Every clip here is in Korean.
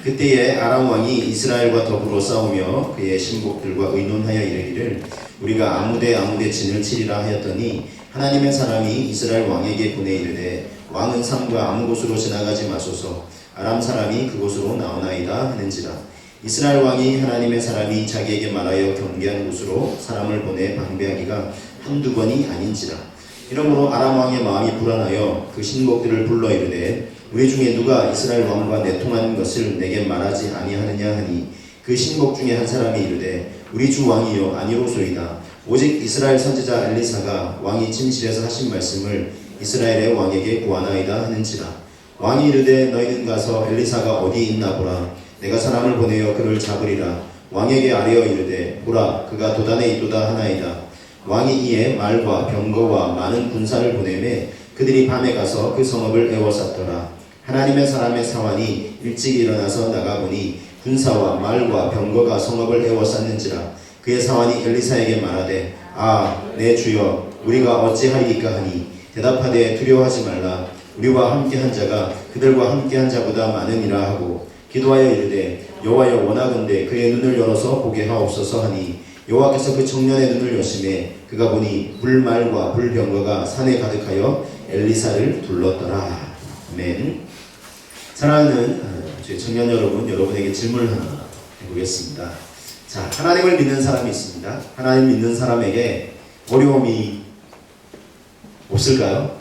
그때에 아람 왕이 이스라엘과 더불어 싸우며 그의 신복들과 의논하여 이르기를 우리가 아무데 진을 치리라 하였더니 하나님의 사람이 이스라엘 왕에게 보내 이르되 왕은 산과 아무 곳으로 지나가지 마소서 아람 사람이 그곳으로 나오나이다 하는지라. 이스라엘 왕이 하나님의 사람이 자기에게 말하여 경계한 곳으로 사람을 보내 방배하기가 한두 번이 아닌지라. 이러므로 아람 왕의 마음이 불안하여 그 신복들을 불러 이르되 우리 중에 누가 이스라엘 왕과 내통하는 것을 내게 말하지 아니하느냐 하니 그 신복 중에 한 사람이 이르되 우리 주 왕이요 아니로소이다. 오직 이스라엘 선지자 엘리사가 왕이 침실에서 하신 말씀을 이스라엘의 왕에게 구하나이다 하는지라. 왕이 이르되 너희는 가서 엘리사가 어디 있나 보라. 내가 사람을 보내어 그를 잡으리라. 왕에게 아뢰어 이르되 보라 그가 도단에 있도다 하나이다. 왕이 이에 말과 병거와 많은 군사를 보내매 그들이 밤에 가서 그 성읍을 에워쌌더라. 하나님의 사람의 사환이 일찍 일어나서 나가보니 군사와 말과 병거가 성읍을 에워쌌는지라. 그의 사환이 엘리사에게 말하되 내 주여 우리가 어찌하리이까 하니 대답하되 두려워하지 말라. 우리와 함께한 자가 그들과 함께한 자보다 많으니라 하고 기도하여 이르되 여호와여 원하건대 그의 눈을 열어서 보게 하옵소서 하니 여호와께서 그 청년의 눈을 여심해 그가 보니 불말과 불병거가 산에 가득하여 엘리사를 둘렀더라. 아멘. 사랑하는 저희 청년 여러분, 여러분에게 질문을 하나 해보겠습니다. 자, 하나님을 믿는 사람이 있습니다. 하나님 믿는 사람에게 어려움이 없을까요?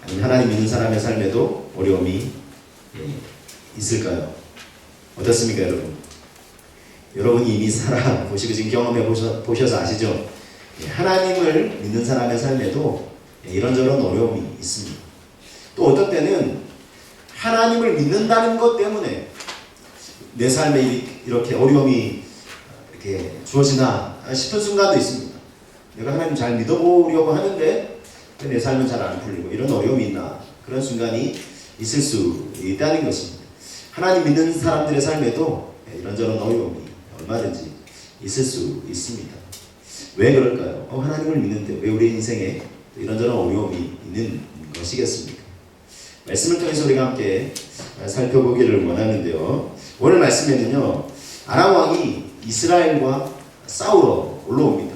아니면 하나님 믿는 사람의 삶에도 어려움이 있을까요? 어떻습니까, 여러분? 여러분이 이미 살아보시고 지금 경험해 보셔서 아시죠? 하나님을 믿는 사람의 삶에도 이런저런 어려움이 있습니다. 또 어떤 때는 하나님을 믿는다는 것 때문에 내 삶에 이렇게 어려움이 이렇게 주어지나 싶은 순간도 있습니다. 내가 하나님 잘 믿어보려고 하는데 내 삶은 잘 안 풀리고 이런 어려움이 있나 그런 순간이 있을 수 있다는 것입니다. 하나님 믿는 사람들의 삶에도 이런저런 어려움이 얼마든지 있을 수 있습니다. 왜 그럴까요? 하나님을 믿는데 왜 우리 인생에 이런저런 어려움이 있는 것이겠습니까? 말씀을 통해서 우리가 함께 살펴보기를 원하는데요. 오늘 말씀에는요, 아람 왕이 이스라엘과 싸우러 올라옵니다.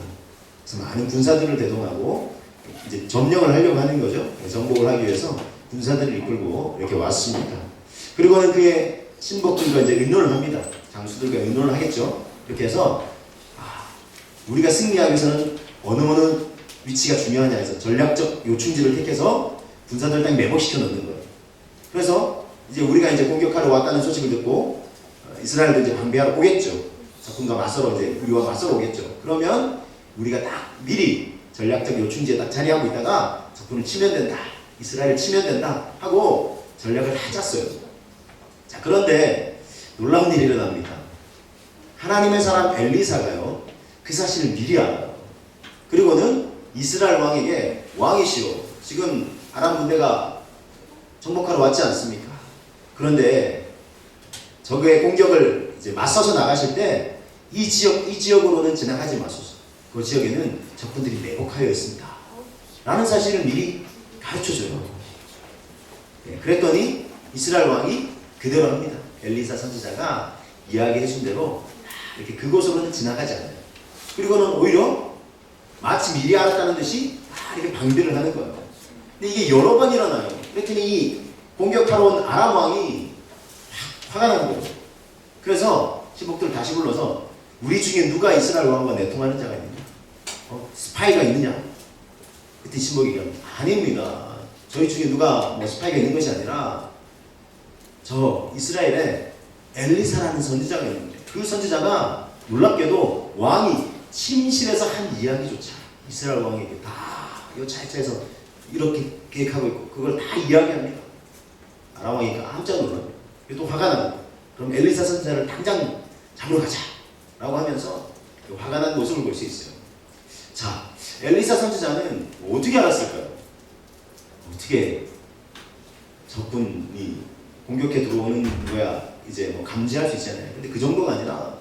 그래서 많은 군사들을 대동하고 이제 점령을 하려고 하는 거죠. 정복을 하기 위해서 군사들을 이끌고 이렇게 왔습니다. 그리고는 그의 신복들과 이제 의논을 합니다. 장수들과 의논을 하겠죠. 이렇게 해서 우리가 승리하기 위해서는 어느 위치가 중요하냐 해서 전략적 요충지를 택해서 군사들을 딱 매복시켜 놓는 거예요. 그래서 이제 우리가 이제 공격하러 왔다는 소식을 듣고 이스라엘도 이제 방비하러 오겠죠. 적군과 맞서러 이제 우리와 맞서러 오겠죠. 그러면 우리가 딱 미리 전략적 요충지에 딱 자리하고 있다가 적군을 치면 된다, 이스라엘을 치면 된다 하고 전략을 다 짰어요. 자, 그런데 놀라운 일이 일어납니다. 하나님의 사람 엘리사가요, 그 사실을 미리 알아요. 그리고는 이스라엘 왕에게 왕이시오, 지금 아람 군대가 정복하러 왔지 않습니까? 그런데 적의 공격을 이제 맞서서 나가실 때 이 지역으로는 지나가지 마소서. 그 지역에는 적군들이 매복하여 있습니다. 라는 사실을 미리 가르쳐줘요. 그랬더니 이스라엘 왕이 그대로 합니다. 엘리사 선지자가 이야기해준 대로 이렇게 그곳으로는 지나가지 않아요. 그리고는 오히려 마치 미리 알았다는 듯이 이렇게 방비를 하는 거예요. 근데 이게 여러 번 일어나요. 그랬더니 이 공격하러 온 아람 왕이 화가 난 거예요. 그래서 신복들을 다시 불러서 우리 중에 누가 이스라엘 왕과 내통하는 자가 있느냐? 스파이가 있느냐? 그때 신복이 얘기합니다. 아닙니다. 저희 중에 누가 스파이가 있는 것이 아니라 저 이스라엘에 엘리사라는 선지자가 있는데 그 선지자가 놀랍게도 왕이 침실에서 한 이야기조차 이스라엘 왕에게 다 이 차에서 이렇게 계획하고 있고 그걸 다 이야기합니다. 아람 왕이 깜짝 놀라요. 또 화가 나요. 그럼 엘리사 선지자를 당장 잡으러 가자 라고 하면서 화가 난 모습을 볼 수 있어요. 자, 엘리사 선지자는 어떻게 알았을까요? 어떻게 적군이 공격해 들어오는 거야 이제 감지할 수 있잖아요. 근데 그 정도가 아니라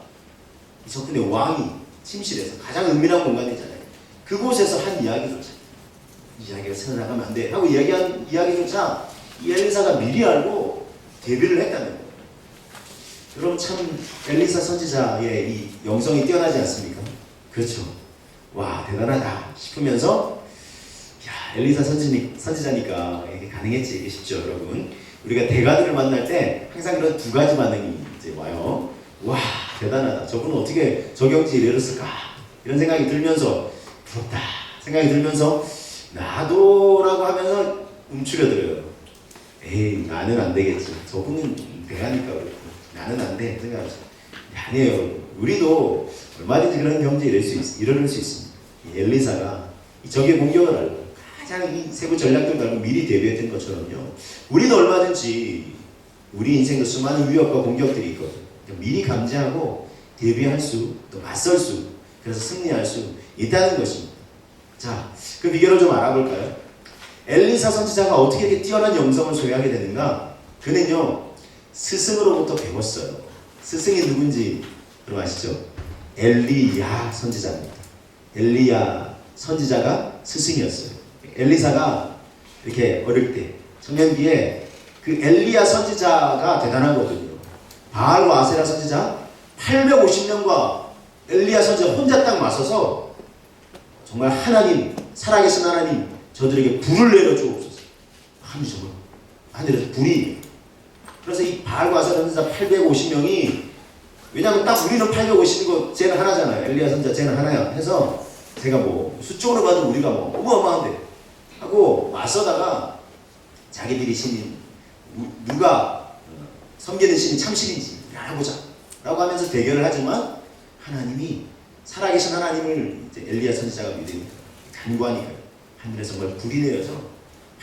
이 적군의 왕이 침실에서 가장 은밀한 공간이잖아요. 그곳에서 한 이야기조차 이야기가 새어나가면 안 돼 하고 이야기한 이야기조차 이 엘리사가 미리 알고 대비를 했다는 거예요. 여러분 참 엘리사 선지자의 이 영성이 뛰어나지 않습니까? 그렇죠. 와 대단하다 싶으면서 야 엘리사 선지자니까 이게 가능했지 이게 쉽죠 여러분. 우리가 대가들을 만날 때 항상 그런 두 가지 반응이 이제 와요. 와 대단하다. 저분은 어떻게 저 경지에 이르렀을까? 이런 생각이 들면서 부럽다 생각이 들면서 나도라고 하면서 움츠려들어요. 에이 나는 안 되겠지. 저분은 대가니까 그렇고 나는 안 돼 생각하죠. 아니에요. 우리도 얼마든지 그런 경지에 이르를 수 있습니다. 엘리사가 적의 공격을 알고 가장 이 세부 전략들을 알고 미리 대비했던 것처럼요. 우리도 얼마든지 우리 인생도 수많은 위협과 공격들이 있거든요. 미리 감지하고 대비할 수, 또 맞설 수, 그래서 승리할 수 있다는 것입니다. 자, 그 비결을 좀 알아볼까요? 엘리사 선지자가 어떻게 이렇게 뛰어난 영성을 소유하게 되는가? 그는요, 스승으로부터 배웠어요. 스승이 누군지 여러분 아시죠? 엘리야 선지자입니다. 엘리야 선지자가 스승이었어요. 엘리사가 이렇게 어릴 때 청년기에 그 엘리야 선지자가 대단하거든요. 바알과 아세라 선지자 850명과 엘리야 선지자 혼자 딱 맞서서 정말 하나님, 살아계신 하나님 저들에게 불을 내려주옵소서. 하늘에서 불이. 그래서 이 바알과 아세라 선지자 850명이 왜냐하면 딱 우리는 850이고 쟤는 하나잖아요. 엘리야 선지자 쟤는 하나야 해서 제가 뭐 수적으로 봐도 우리가 뭐 어마어마한데 하고 맞서다가 자기들이 신인 누가 섬기는 신이 참신인지 알아보자 라고 하면서 대결을 하지만 하나님이 살아계신 하나님을 이제 엘리야 선지자가 믿으니까 간구하니까 하늘에서 정말 불이 내려서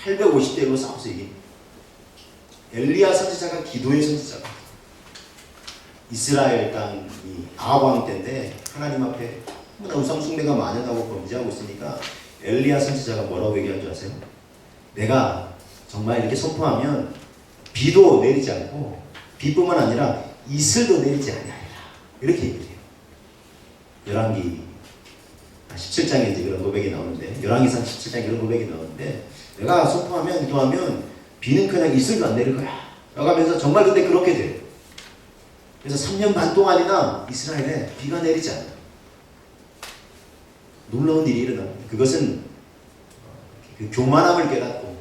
850대로 싸워서 이깁니다. 엘리야 선지자가 기도의 선지자가 이스라엘 땅이 아합 왕 때인데 하나님 앞에 너무나 우상 숭배가 만연하고 범죄하고 있으니까 엘리야 선지자가 뭐라고 얘기한 줄 아세요? 내가 정말 이렇게 선포하면 비도 내리지 않고 비뿐만 아니라 이슬도 내리지 아니하리라 이렇게 얘기해요. 열왕기 17장에 이제 그런 고백이 나오는데 열왕기상 17장에 그런 고백이 나오는데 내가 선포하면 기도하면 비는 그냥 이슬도 안 내릴 거야 라고 하면서 정말 근데 그렇게 돼요. 그래서 3년 반 동안이나 이스라엘에 비가 내리지 않아요. 놀라운 일이 일어납니다. 그것은 그 교만함을 깨닫고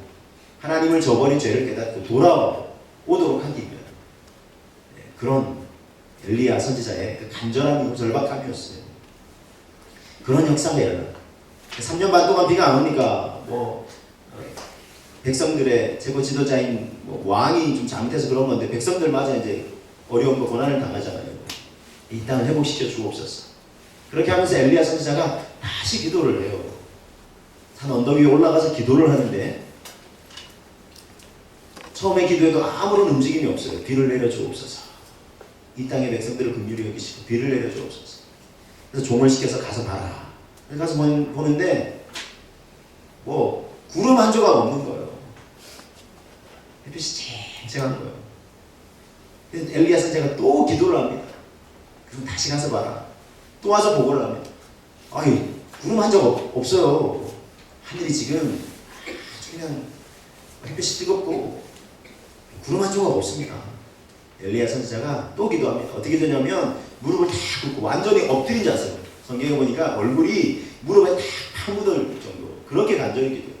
하나님을 저버린 죄를 깨닫고 돌아오도록 하기 위한 그런 엘리야 선지자의 그 간절함이고 절박함이었어요. 그런 역사가 일어나요. 3년 반 동안 비가 안 오니까 뭐 백성들의 최고 지도자인 뭐 왕이 좀 잘못해서 그런 건데 백성들마저 이제 어려움과 고난을 당하잖아요. 이 땅을 회복시켜 주옵소서. 그렇게 하면서 엘리야 선지자가 다시 기도를 해요. 산 언덕 위에 올라가서 기도를 하는데 처음에 기도해도 아무런 움직임이 없어요. 비를 내려 주옵소서. 이 땅의 백성들을 긍휼히 여기시고 비를 내려 주옵소서. 그래서 종을 시켜서 가서 봐라. 가서 보는데 뭐 구름 한 조각 없는 거예요. 햇빛이 쨍쨍한 거예요. 그래서 엘리야 선지자가 또 기도를 합니다. 그럼 다시 가서 봐라. 또 와서 보고를 합니다. 아니 구름 한 적 없어요. 하늘이 지금 아주 그냥 햇빛이 뜨겁고 구름 한 조각 없습니다. 엘리야 선지자가 또 기도합니다. 어떻게 되냐면 무릎을 탁 꿇고 완전히 엎드린 자세. 성경에 보니까 얼굴이 무릎에 탁 파묻을 정도로 그렇게 간절히 기도해요.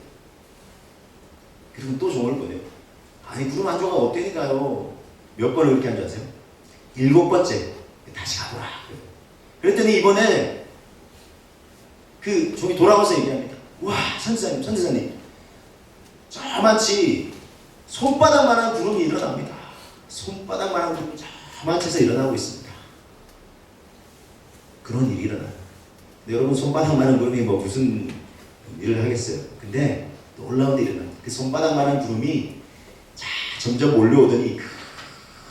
그리고 또 종을 보내요. 아니 구름 한 조각 없다니까요. 몇 번을 그렇게 한 줄 아세요? 7번째 다시 가보라. 그랬더니 이번에 그 종이 돌아와서 얘기합니다. 와 선지자님 저만치 손바닥만한 구름이 일어납니다. 손바닥만한 구름이 저만치에서 일어나고 있습니다. 그런 일이 일어나요. 근데 여러분 손바닥만한 구름이 뭐 무슨 일을 하겠어요. 근데 놀라운 일이 일어나요. 그 손바닥만한 구름이 점점 몰려오더니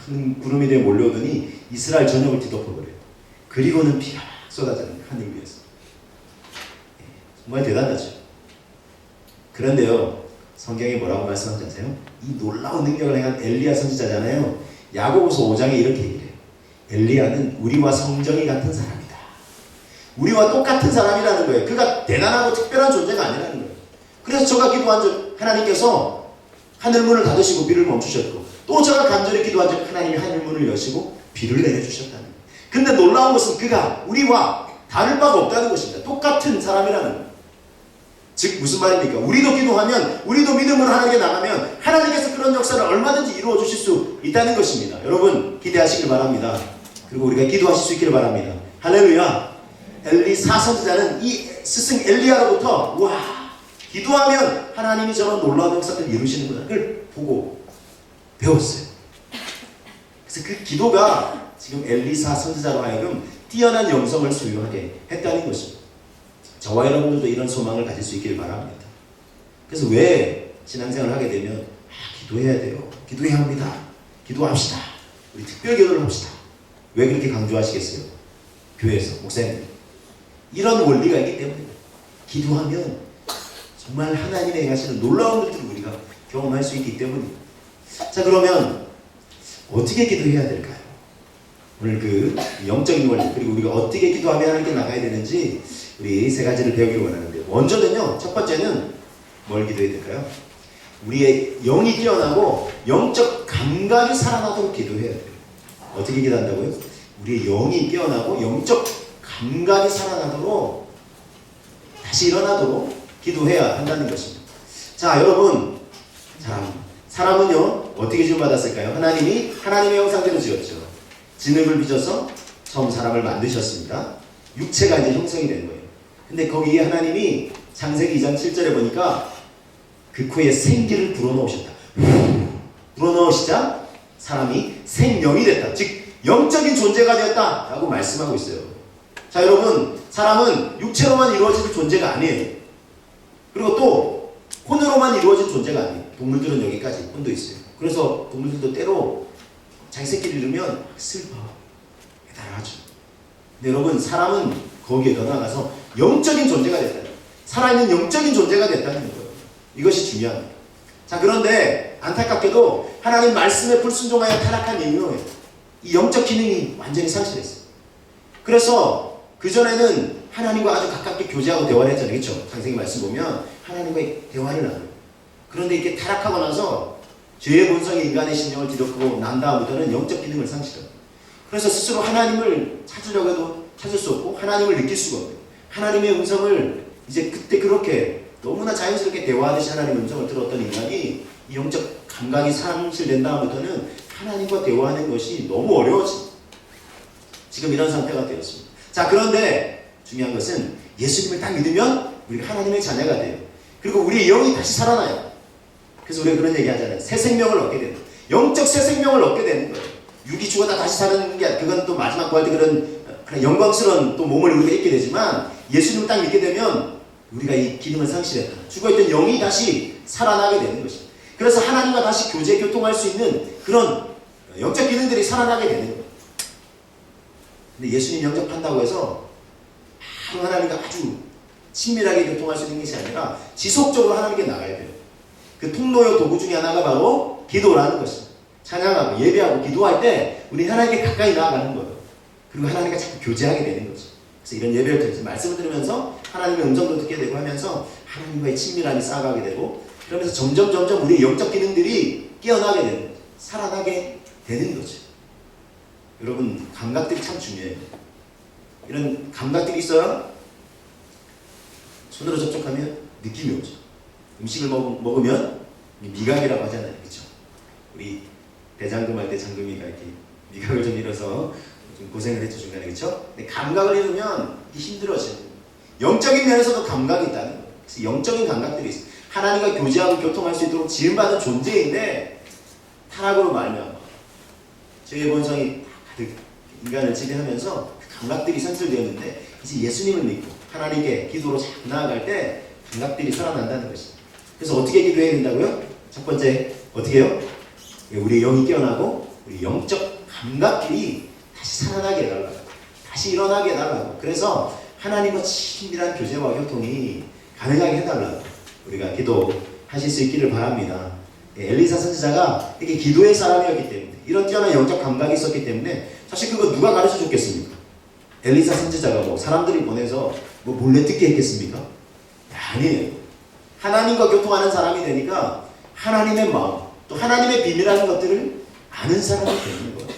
큰 구름이 되어 몰려오더니 이스라엘 전역을 뒤덮어버려요. 그리고는 비가 쏟아져요. 하늘 위에서. 정말 대단하죠. 그런데요. 성경이 뭐라고 말씀하는지 아세요? 이 놀라운 능력을 행한 엘리야 선지자잖아요. 야고보서 5장에 이렇게 얘기를 해요. 엘리야는 우리와 성정이 같은 사람이다. 우리와 똑같은 사람이라는 거예요. 그가 대단하고 특별한 존재가 아니라는 거예요. 그래서 저가 기도한 적 하나님께서 하늘문을 닫으시고 비를 멈추셨고 또 저가 간절히 기도한 적 하나님이 하늘문을 여시고 비를 내려주셨다는 거예요. 근데 놀라운 것은 그가 우리와 다를 바가 없다는 것입니다. 똑같은 사람이라는 거예요. 즉 무슨 말입니까? 우리도 기도하면, 우리도 믿음으로 하나님께 나가면 하나님께서 그런 역사를 얼마든지 이루어 주실 수 있다는 것입니다. 여러분 기대하시길 바랍니다. 그리고 우리가 기도하실 수 있기를 바랍니다. 할렐루야. 엘리사 선지자는 이 스승 엘리야로부터 와, 기도하면 하나님이 저런 놀라운 역사를 이루시는구나 그걸 보고 배웠어요. 그래서 그 기도가 지금 엘리사 선지자로 하여금 뛰어난 영성을 소유하게 했다는 것입니다. 저와 여러분들도 이런 소망을 가질 수 있기를 바랍니다. 그래서 왜 신앙생활을 하게 되면 기도해야 돼요. 기도해야 합니다. 기도합시다. 우리 특별 기도를 합시다. 왜 그렇게 강조하시겠어요? 교회에서 목사님 이런 원리가 있기 때문에 기도하면 정말 하나님의 행하시는 놀라운 것들을 우리가 경험할 수 있기 때문입니다. 자, 그러면 어떻게 기도해야 될까요? 오늘 그 영적인 원리, 그리고 우리가 어떻게 기도하면 하나님께 나가야 되는지 우리 세 가지를 배우기를 원하는데요. 먼저는요, 첫 번째는 뭘 기도해야 될까요? 우리의 영이 뛰어나고 영적 감각이 살아나도록 기도해야 돼요. 어떻게 기도한다고요? 우리의 영이 뛰어나고 영적 감각이 살아나도록 다시 일어나도록 기도해야 한다는 것입니다. 자, 여러분, 사람은요 어떻게 지음받았을까요? 하나님이 하나님의 형상대로 지었죠. 진흙을 빚어서 처음 사람을 만드셨습니다. 육체가 이제 형성이 된 거예요. 근데 거기에 하나님이 창세기 2장 7절에 보니까 그 코에 생기를 불어넣으셨다. 불어넣으시자 사람이 생명이 됐다. 즉 영적인 존재가 되었다 라고 말씀하고 있어요. 자, 여러분, 사람은 육체로만 이루어진 존재가 아니에요. 그리고 또 혼으로만 이루어진 존재가 아니에요. 동물들은 여기까지 혼도 있어요. 그래서 동물들도 때로 자기 새끼를 잃으면 슬퍼, 대단하죠. 근데 여러분, 사람은 거기에 더 나아가서 영적인 존재가 됐다는 거예요. 살아있는 영적인 존재가 됐다는 거예요. 이것이 중요합니다. 자, 그런데 안타깝게도 하나님 말씀에 불순종하여 타락한 이후에 이 영적 기능이 완전히 상실했어요. 그래서 그전에는 하나님과 아주 가깝게 교제하고 대화를 했잖아요. 그렇죠? 창세기 말씀 보면 하나님과의 대화를 나눠요. 그런데 이렇게 타락하고 나서 죄의 본성이 인간의 신령을 뒤덮고 난 다음부터는 영적 기능을 상실해요. 그래서 스스로 하나님을 찾으려고 해도 찾을 수 없고 하나님을 느낄 수가 없어요. 하나님의 음성을 이제 그때 그렇게 너무나 자연스럽게 대화하듯이 하나님의 음성을 들었던 인간이 이 영적 감각이 상실된 다음부터는 하나님과 대화하는 것이 너무 어려워집니다. 지금 이런 상태가 되었습니다. 자, 그런데 중요한 것은 예수님을 딱 믿으면 우리가 하나님의 자녀가 돼요. 그리고 우리의 영이 다시 살아나요. 그래서 우리가 그런 얘기 하잖아요. 새 생명을 얻게 되는, 영적 새 생명을 얻게 되는 거예요. 육이 죽어다 다시 사는 게, 그건 또 마지막 구할 때 그런 영광스러운 또 몸을 우리가 입게 되지만, 예수님을 딱 믿게 되면 우리가 이 기능을 상실했다. 죽어있던 영이 다시 살아나게 되는 것입니다. 그래서 하나님과 다시 교제, 교통할 수 있는 그런 영적 기능들이 살아나게 되는 거예요. 근데 예수님 영접한다고 해서 바로 하나님과 아주 친밀하게 교통할 수 있는 것이 아니라 지속적으로 하나님께 나가야 돼요. 그 통로요 도구 중에 하나가 바로 기도라는 것입니다. 찬양하고 예배하고 기도할 때 우리 하나님께 가까이 나아가는 거예요. 그리고 하나님과 자꾸 교제하게 되는 거죠. 그래서 이런 예배를 들으면서 말씀을 들으면서 하나님의 음성도 듣게 되고 하면서 하나님과의 친밀함이 쌓아가게 되고, 그러면서 점점 우리의 영적 기능들이 깨어나게 되는 거죠. 살아나게 되는 거죠. 여러분, 감각들이 참 중요해요. 이런 감각들이 있어야 손으로 접촉하면 느낌이 오죠. 음식을 먹으면 미각이라고 하잖아요. 그렇죠? 우리 대장금 할 때 장금이가 이렇게 미각을 좀 잃어서 좀 고생을 했죠, 중간에. 그렇죠? 근데 감각을 잃으면 힘들어져요. 영적인 면에서도 감각이 있다는 거예요. 그래서 영적인 감각들이 있어요. 하나님과 교제하고 교통할 수 있도록 지음받은 존재인데 타락으로 말미암아 죄의 본성이 가득 인간을 지배하면서 그 감각들이 상실되었는데, 이제 예수님을 믿고 하나님께 기도로 자꾸 나아갈 때 감각들이 살아난다는 것입니다. 그래서 어떻게 기도해야 된다고요? 첫 번째, 어떻게 해요? 우리의 영이 깨어나고 우리 영적 감각들이 다시 살아나게 해달라고, 다시 일어나게 해달라고. 그래서 하나님과 친밀한 교제와 교통이 가능하게 해달라고 우리가 기도하실 수 있기를 바랍니다. 엘리사 선지자가 이렇게 기도의 사람이었기 때문에, 이런 뛰어난 영적 감각이 있었기 때문에, 사실 그거 누가 가르쳐 줬겠습니까? 엘리사 선지자가 뭐 사람들이 보내서 뭐 몰래 듣게 했겠습니까? 아니에요. 하나님과 교통하는 사람이 되니까 하나님의 마음, 또 하나님의 비밀하는 것들을 아는 사람이 되는 거예요.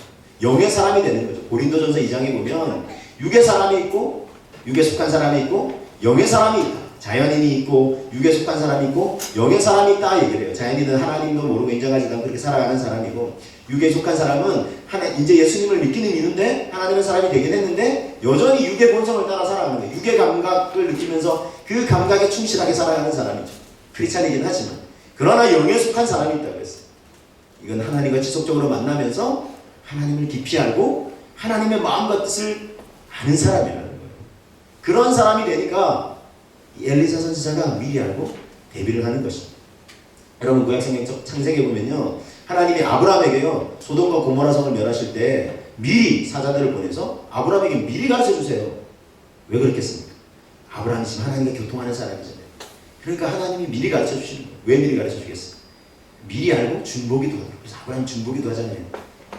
영의 사람이 되는 거죠. 고린도전서 2장에 보면 육의 사람이 있고 육에 속한 사람이 있고 영의 사람이 있다. 자연인이 있고 육에 속한 사람이 있고 영의 사람이 있다 얘기를 해요. 자연인은 하나님도 모르고 인정하지도 않고 그렇게 살아가는 사람이고 육에 속한 사람은 이제 예수님을 믿기는 믿는데 하나님의 사람이 되긴 했는데 여전히 육의 본성을 따라 살아가는 거예요. 육의 감각을 느끼면서 그 감각에 충실하게 살아가는 사람이죠. 크리스찬이긴 하지만 그러나 영에 속한 사람이 있다고 했어요. 이건 하나님과 지속적으로 만나면서 하나님을 깊이 알고 하나님의 마음과 뜻을 아는 사람이라는 거예요. 그런 사람이 되니까 엘리사 선지자가 미리 알고 대비를 하는 것입니다. 여러분 구약성경 창세기에 보면요, 하나님이 아브라함에게요 소돔과 고모라 성을 멸하실 때 미리 사자들을 보내서 아브라함에게 미리 가르쳐 주세요. 왜 그렇겠습니까? 아브라함이 지금 하나님과 교통하는 사람이잖아요. 그러니까 하나님이 미리 가르쳐 주시는 거예요. 왜 미리 가르쳐 주겠어요? 미리 알고 중보기도 하고. 그래서 아브라함 중보기도 하잖아요.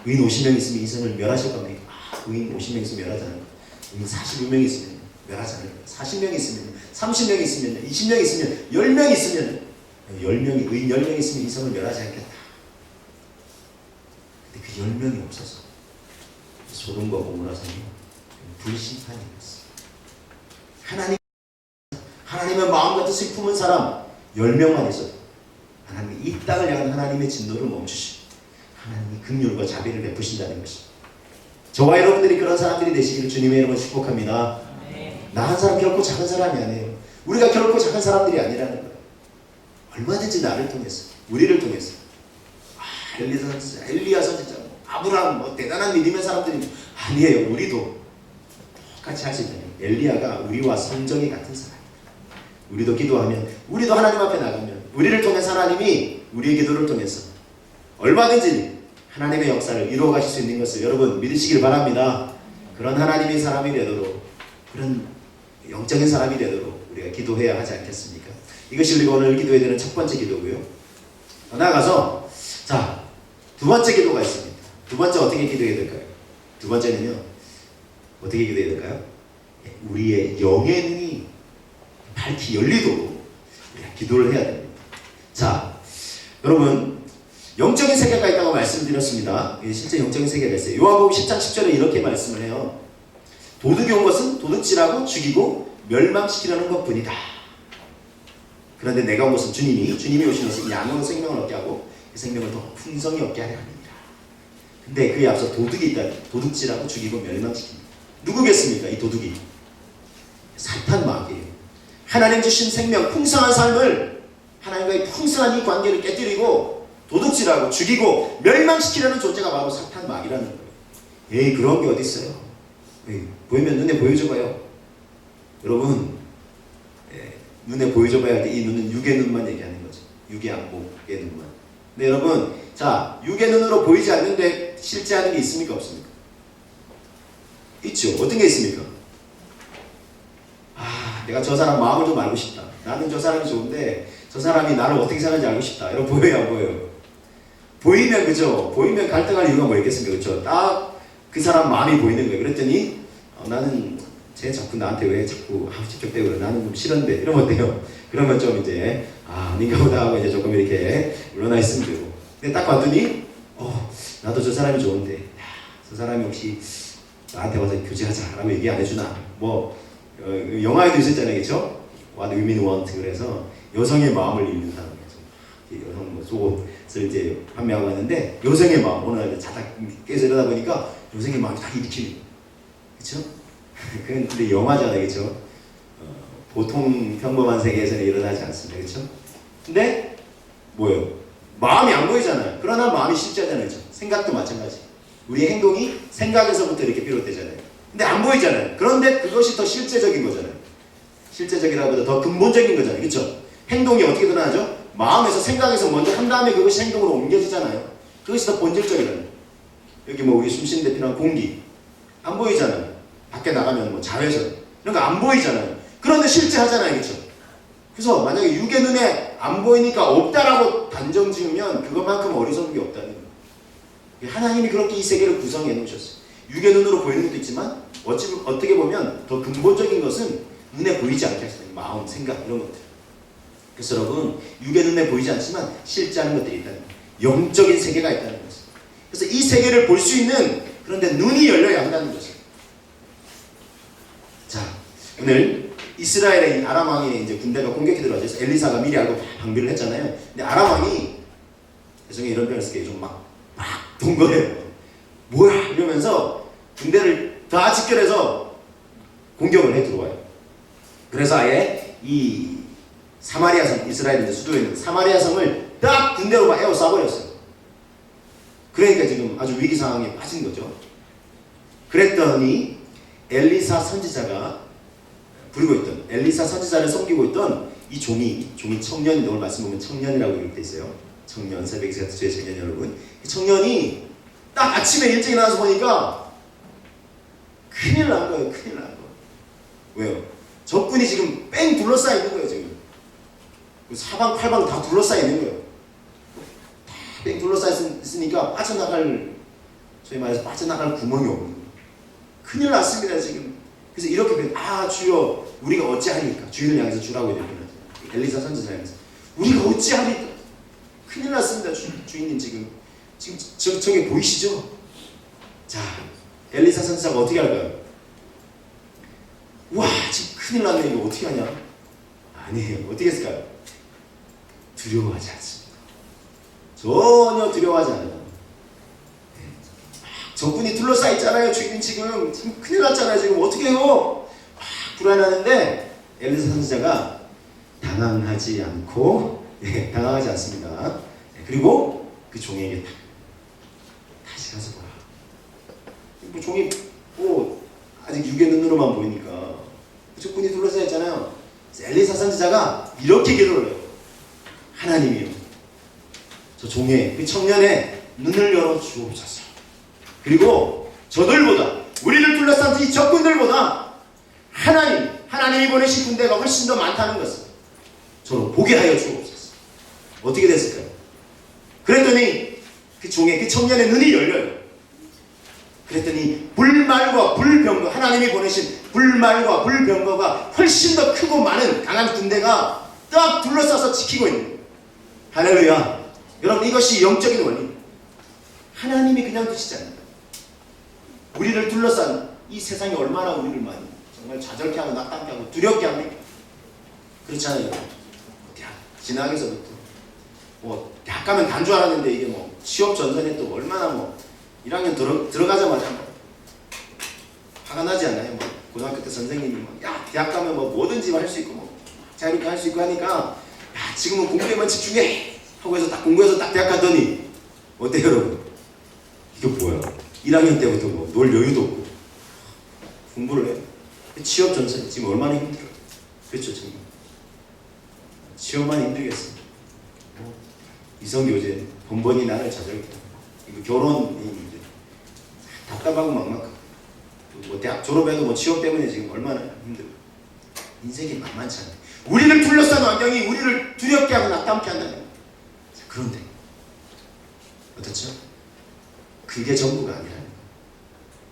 의인 50명 있으면 이 성을 멸하실 겁니다. 의인 50명 있으면 멸하자는 거예요. 의인 45명 있으면 멸하자는 거예요. 40명 있으면 30명 있으면 20명 있으면 10명 있으면 10명이 의인 10명 있으면 이 성을 멸하지 않겠다. 근데 그 10명이 없어서 소돔과 고모라 성이 불심판이 됐어요. 하나님의 마음과 뜻을 품은 사람 10명만 있어도 하나님이 이 땅을 향한 하나님의 진노를 멈추시고 하나님이 긍휼과 자비를 베푸신다는 것입니다. 저와 여러분들이 그런 사람들이 되시기를 주님의 이름으로 축복합니다. 나 한 사람 결코 작은 사람이 아니에요. 우리가 결코 작은 사람들이 아니라는 거예요. 얼마든지 나를 통해서, 우리를 통해서 엘리사 선지자, 엘리야 선지자, 아브라함 대단한 믿음의 사람들이 아니에요. 우리도 똑같이 할 수 있다는 거예요. 엘리야가 우리와 성정이 같은 사람. 우리도 기도하면, 우리도 하나님 앞에 나가면 우리를 통해서 하나님이 우리의 기도를 통해서 얼마든지 하나님의 역사를 이루어 가실 수 있는 것을 여러분 믿으시길 바랍니다. 그런 하나님의 사람이 되도록, 그런 영적인 사람이 되도록 우리가 기도해야 하지 않겠습니까? 이것이 우리가 오늘 기도해야 되는 첫 번째 기도고요. 나아가서 자, 두 번째 기도가 있습니다. 두 번째 어떻게 기도해야 될까요? 두 번째는요, 어떻게 기도해야 될까요? 우리의 영의 눈이 밝히 열리도록 우리가 기도를 해야 됩니다. 자, 여러분 영적인 세계가 있다고 말씀드렸습니다. 실제 영적인 세계가 있어요. 요한복음 10장 10절에 이렇게 말씀을 해요. 도둑이 온 것은 도둑질하고 죽이고 멸망시키려는 것뿐이다. 그런데 내가 온 것은 주님이 오신 것은 이 양으로 생명을 얻게 하고 그 생명을 더 풍성히 얻게 하려 합니다. 근데 그에 앞서 도둑이 있다. 도둑질하고 죽이고 멸망시킵니다. 누구겠습니까? 이 도둑이 사탄 마귀예요. 하나님 주신 생명, 풍성한 삶을, 하나님과의 풍성한 이 관계를 깨뜨리고 도둑질하고 죽이고 멸망시키려는 존재가 바로 사탄 마귀라는 거예요. 에이, 그런 게 어디 있어요? 보이면 눈에 보여줘봐요. 여러분, 눈에 보여줘봐야 할 때 이 눈은 육의 눈만 얘기하는 거죠. 육의 안목의 눈만. 근데 여러분, 자, 육의 눈으로 보이지 않는데 실제 하는 게 있습니까? 없습니까? 있죠. 어떤 게 있습니까? 내가 저 사람 마음을 좀 알고 싶다. 나는 저 사람이 좋은데 저 사람이 나를 어떻게 사는지 알고 싶다. 여러분 보여요, 안 보여요? 보이면, 그죠? 보이면 갈등할 이유가 뭐 있겠습니까? 그죠? 딱 그 사람 마음이 보이는 거예요. 그랬더니 나는 쟤 자꾸 나한테 왜 자꾸 직접대고 그래. 나는 좀 싫은데. 이러면 어때요? 그러면 좀 이제 아닌가 보다 하고 이제 조금 이렇게 물러나 있으면 되고. 근데 딱 봤더니 나도 저 사람이 좋은데 저 사람이 혹시 나한테 와서 교제하자 라고 얘기 안 해주나. 영화에도 있었잖아요, 그렇죠? What women want. 그래서 여성의 마음을 읽는 사람이죠. 여성 속옷을 이제 판매하고 있는데 여성의 마음, 오늘 자다 깨서 이러다 보니까 여성의 마음이 다 일으키는, 그렇죠? 근데 영화잖아요, 그렇죠? 보통 평범한 세계에서는 일어나지 않습니다, 그렇죠? 근데 뭐예요? 마음이 안 보이잖아요. 그러나 마음이 실제잖아요, 그렇죠? 생각도 마찬가지. 우리의 행동이 생각에서부터 이렇게 비롯되잖아요. 근데 안 보이잖아요. 그런데 그것이 더 실제적인 거잖아요. 실제적이라보다 더 근본적인 거잖아요. 그렇죠? 행동이 어떻게 드러나죠? 마음에서, 생각에서 먼저 한 다음에 그것이 행동으로 옮겨지잖아요. 그것이 더 본질적이라는. 여기 우리 숨 쉬는 데 필요한 공기 안 보이잖아요. 밖에 나가면 자외선 이런 거 안 보이잖아요. 그런데 실제 하잖아요. 그렇죠? 그래서 만약에 육의 눈에 안 보이니까 없다라고 단정 지으면 그것만큼 어리석은 게 없다는 거예요. 하나님이 그렇게 이 세계를 구성해 놓으셨어요. 육의 눈으로 보이는 것도 있지만 어떻게 보면 더 근본적인 것은 눈에 보이지 않게 하시는 마음, 생각 이런 것들. 그래서 여러분, 육의 눈에 보이지 않지만 실제 하는 것들이 있다는 거예요. 영적인 세계가 있다는 것입니다. 그래서 이 세계를 볼 수 있는, 그런데 눈이 열려야 한다는 거죠. 자, 오늘 이스라엘의 아람 왕의 이제 군대가 공격해 들어와서 엘리사가 미리 알고 방비를 했잖아요. 근데 아람 왕이 나중에 이런 표현을 쓸게요. 좀 막 돈 거예요. 뭐야 이러면서 군대를 다 집결해서 공격을 해 들어와요. 그래서 아예 이 사마리아 성, 이스라엘 이제 수도에 있는 사마리아 성을 딱 군대로 막 에워싸버렸어요. 그러니까 지금 아주 위기 상황에 빠진 거죠. 그랬더니 엘리사 선지자가 부리고 있던, 엘리사 선지자를 섬기고 있던 이 종이 청년인데, 오늘 말씀 보면 청년이라고 이렇게 돼 있어요. 청년, 새벽에 주의 청년 여러분. 이 청년이 딱 아침에 일찍 일어나서 보니까 큰일 난 거예요. 큰일 난 거. 왜요? 적군이 지금 뺑 둘러싸여 있는 거예요. 지금 사방팔방 다 둘러싸여 있는 거예요. 다 뺑 둘러싸여 있으니까 빠져나갈, 소위 말해서 빠져나갈 구멍이 없는 거예요. 큰일 났습니다 지금. 그래서 이렇게 주여 우리가 어찌하리까, 주인을 향해서 주라고 이렇게 엘리사 선지자 향해서 우리가 어찌하리까, 큰일 났습니다 주인님. 지금 저기 보이시죠? 자, 엘리사 선지자가 어떻게 할까요? 와, 지금 큰일 났네, 이거 어떻게 하냐? 아니에요. 어떻게 했을까요? 두려워하지 않습니다. 전혀 두려워하지 않아요. 적군이 둘러싸여 있잖아요. 주인님 지금 큰일 났잖아요. 지금 어떻게 해요? 불안하는데 엘리사 선지자가 당황하지 않고, 당황하지 않습니다. 그리고 그 종에게 다시 가서 보라. 뭐 종이 아직 육의 눈으로만 보이니까 적군이 둘러싸여 있잖아요. 엘리사 선지자가 이렇게 기도를 해요. 하나님이요, 저 종의, 그 청년의 눈을 열어 주옵소서. 그리고 저들보다, 우리를 둘러싼 이 적군들보다 하나님이 보내신 군대가 훨씬 더 많다는 것을 저로 보게 하여 주옵소서. 어떻게 됐을까요? 그랬더니 그 종의, 그 청년의 눈이 열려요. 그랬더니 불말과 불병거, 하나님이 보내신 불말과 불병거가 훨씬 더 크고 많은 강한 군대가 딱 둘러싸서 지키고 있는 거예요. 할렐루야. 여러분, 이것이 영적인 원리. 하나님이 그냥 두시지 않아요. 우리를 둘러싼 이 세상이 얼마나 우리를 많이 정말 좌절케 하고 낙담케 하고 두렵게 합니까? 그렇잖아요. 대학 지나가서부터 대학 가면 단 줄 알았는데 이게 취업 전선에 또 얼마나 1학년 들어가자마자 화가 나지 않나요? 고등학교 때 선생님이 야, 대학 가면 뭐든지 할 수 있고 자유롭게 할 수 있고 하니까 야, 지금은 공부에만 집중해 하고 해서 딱 공부해서 딱 대학 갔더니 어때요 여러분? 이게 뭐야? 1학년 때부터 놀 여유도 없고 공부를 해. 취업 전선 지금 얼마나 힘들어. 그렇죠, 정말. 취업만 힘들겠어. 이성기 어제 번번이 나를 좌절했다. 이거 결혼이 이제 답답하고 막막하고 대학 졸업해도 취업 때문에 지금 얼마나 힘들어. 인생이 만만치 않아. 우리를 둘러싼 환경이 우리를 두렵게 하고 낙담케 한다는 거예요. 그런데 어떻죠? 그게 전부가 아니라는 거예요.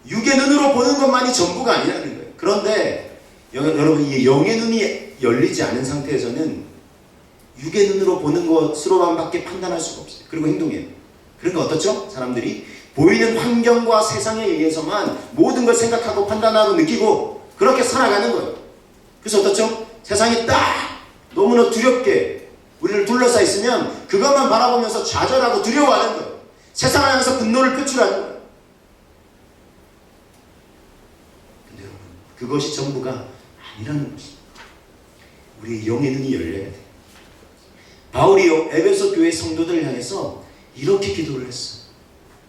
육의 눈으로 보는 것만이 전부가 아니라는 거예요. 그런데 여러분, 이 영의 눈이 열리지 않은 상태에서는 육의 눈으로 보는 것으로만 밖에 판단할 수가 없어요. 그리고 행동해요. 그러니까 어떻죠? 사람들이 보이는 환경과 세상에 의해서만 모든 걸 생각하고 판단하고 느끼고 그렇게 살아가는 거예요. 그래서 어떻죠? 세상이 딱 너무나 두렵게 우리를 둘러싸여 있으면 그것만 바라보면서 좌절하고 두려워하는 거예요. 세상을 향해서 분노를 표출하는 거예요. 근데 여러분, 그것이 전부가 아니라는 것입니다. 우리의 영의 눈이 열려야 돼요. 바울이 에베소 교회 성도들을 향해서 이렇게 기도를 했어.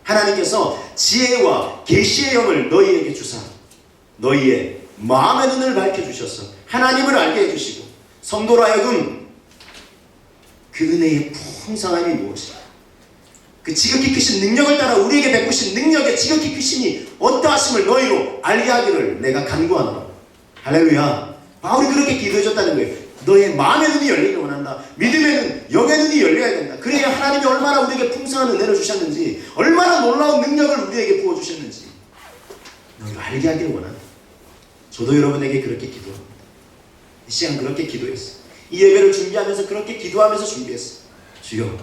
하나님께서 지혜와 계시의 영을 너희에게 주사 너희의 마음의 눈을 밝혀주셔서 하나님을 알게 해주시고 성도로 하여금 그 은혜의 풍성함이 무엇이냐, 그 지극히 크신 능력을 따라 우리에게 베푸신 능력의 지극히 크심이 어떠하심을 너희로 알게 하기를 내가 간구하노라. 할렐루야. 바울이 그렇게 기도해줬다는 거예요. 너의 마음의 눈이 열리길 원한다. 믿음에는 영의 눈이 열려야 된다. 그래야 하나님이 얼마나 우리에게 풍성한 은혜를 주셨는지, 얼마나 놀라운 능력을 우리에게 부어주셨는지 너희가 알게 하기를 원한다. 저도 여러분에게 그렇게 기도합니다. 이 시간 그렇게 기도했어요. 이 예배를 준비하면서 그렇게 기도하면서 준비했어요. 주여,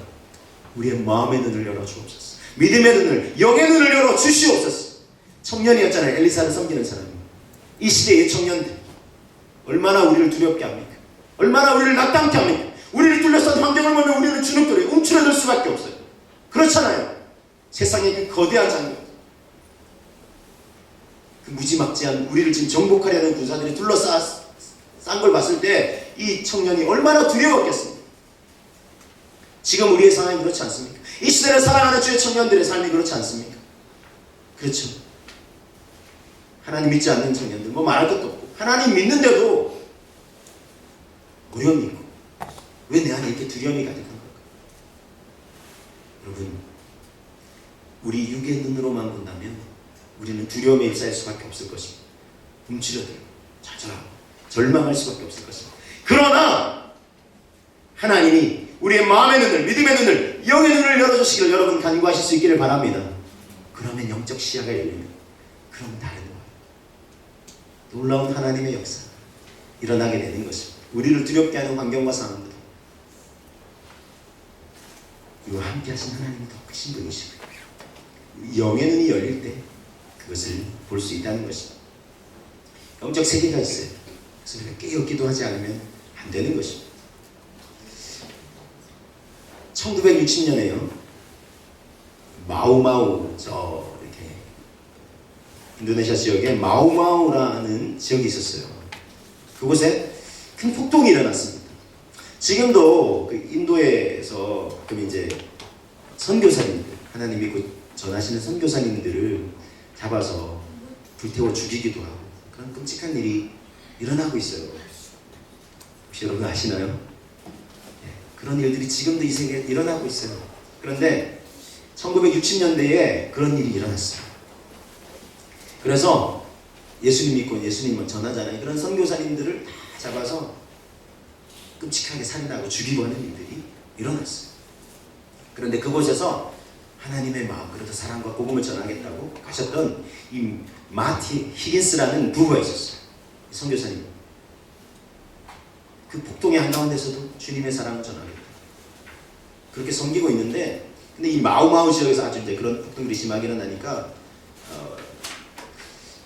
우리의 마음의 눈을 열어 주옵소서. 믿음의 눈을, 영의 눈을 열어 주시옵소서. 청년이었잖아요. 엘리사를 섬기는 사람이. 이 시대의 청년들 얼마나 우리를 두렵게 합니까? 얼마나 우리를 낙담케 합니까? 우리를 둘러싼 환경을 보면 우리는 주눅들이 움츠러들 수밖에 없어요. 그렇잖아요. 세상의 그 거대한 장면, 그 무지막지한 우리를 지금 정복하려는 군사들이 둘러싼 걸 봤을 때 이 청년이 얼마나 두려웠겠습니까? 지금 우리의 상황이 그렇지 않습니까? 이 시대를 살아가는 주의 청년들의 삶이 그렇지 않습니까? 그렇죠. 하나님 믿지 않는 청년들 뭐 말할 것도 없고, 하나님 믿는데도 어려움이 있고, 왜 내 안에 이렇게 두려움이 가득한 걸까? 여러분, 우리 육의 눈으로만 본다면 우리는 두려움에 휩싸일 수밖에 없을 것입니다. 움츠러들고 좌절하고 절망할 수밖에 없을 것입니다. 그러나 하나님이 우리의 마음의 눈을, 믿음의 눈을, 영의 눈을 열어주시기를 여러분 간구하실 수 있기를 바랍니다. 그러면 영적 시야가 열리면 그러면 다른 거예요. 놀라운 하나님의 역사 일어나게 되는 것입니다. 우리를 두렵게 하는 환경과 상황보다 우리와 함께 하신 하나님이 더 크신 분이시고요. 영의 눈이 열릴 때 그것을 볼 수 있다는 것입니다. 영적 세계가 있어요. 그래서 우리가 깨어 기도하지 않으면 안 되는 것입니다. 1960년에요. 마우마우, 이렇게 인도네시아 지역에 마우마우라는 지역이 있었어요. 그곳에 큰 폭동이 일어났습니다. 지금도 그 인도에서 그럼 이제 선교사님들, 하나님 믿고 전하시는 선교사님들을 잡아서 불태워 죽이기도 하고 그런 끔찍한 일이 일어나고 있어요. 혹시 여러분 아시나요? 네, 그런 일들이 지금도 이 세계에 일어나고 있어요. 그런데 1960년대에 그런 일이 일어났어요. 그래서 예수님 믿고 예수님을 전하잖아요. 그런 선교사님들을 다 잡아서 끔찍하게 살인하고 죽이고 하는 일들이 일어났어요. 그런데 그곳에서 하나님의 마음, 그래도 사랑과 복음을 전하겠다고 가셨던 이 마티 히긴스라는 부부가 있었어요. 선교사님. 그 폭동의 한가운데서도 주님의 사랑을 전하겠다. 그렇게 섬기고 있는데, 근데 이 마우마우 지역에서 아주 이제 그런 폭동들이 심하게 일어나니까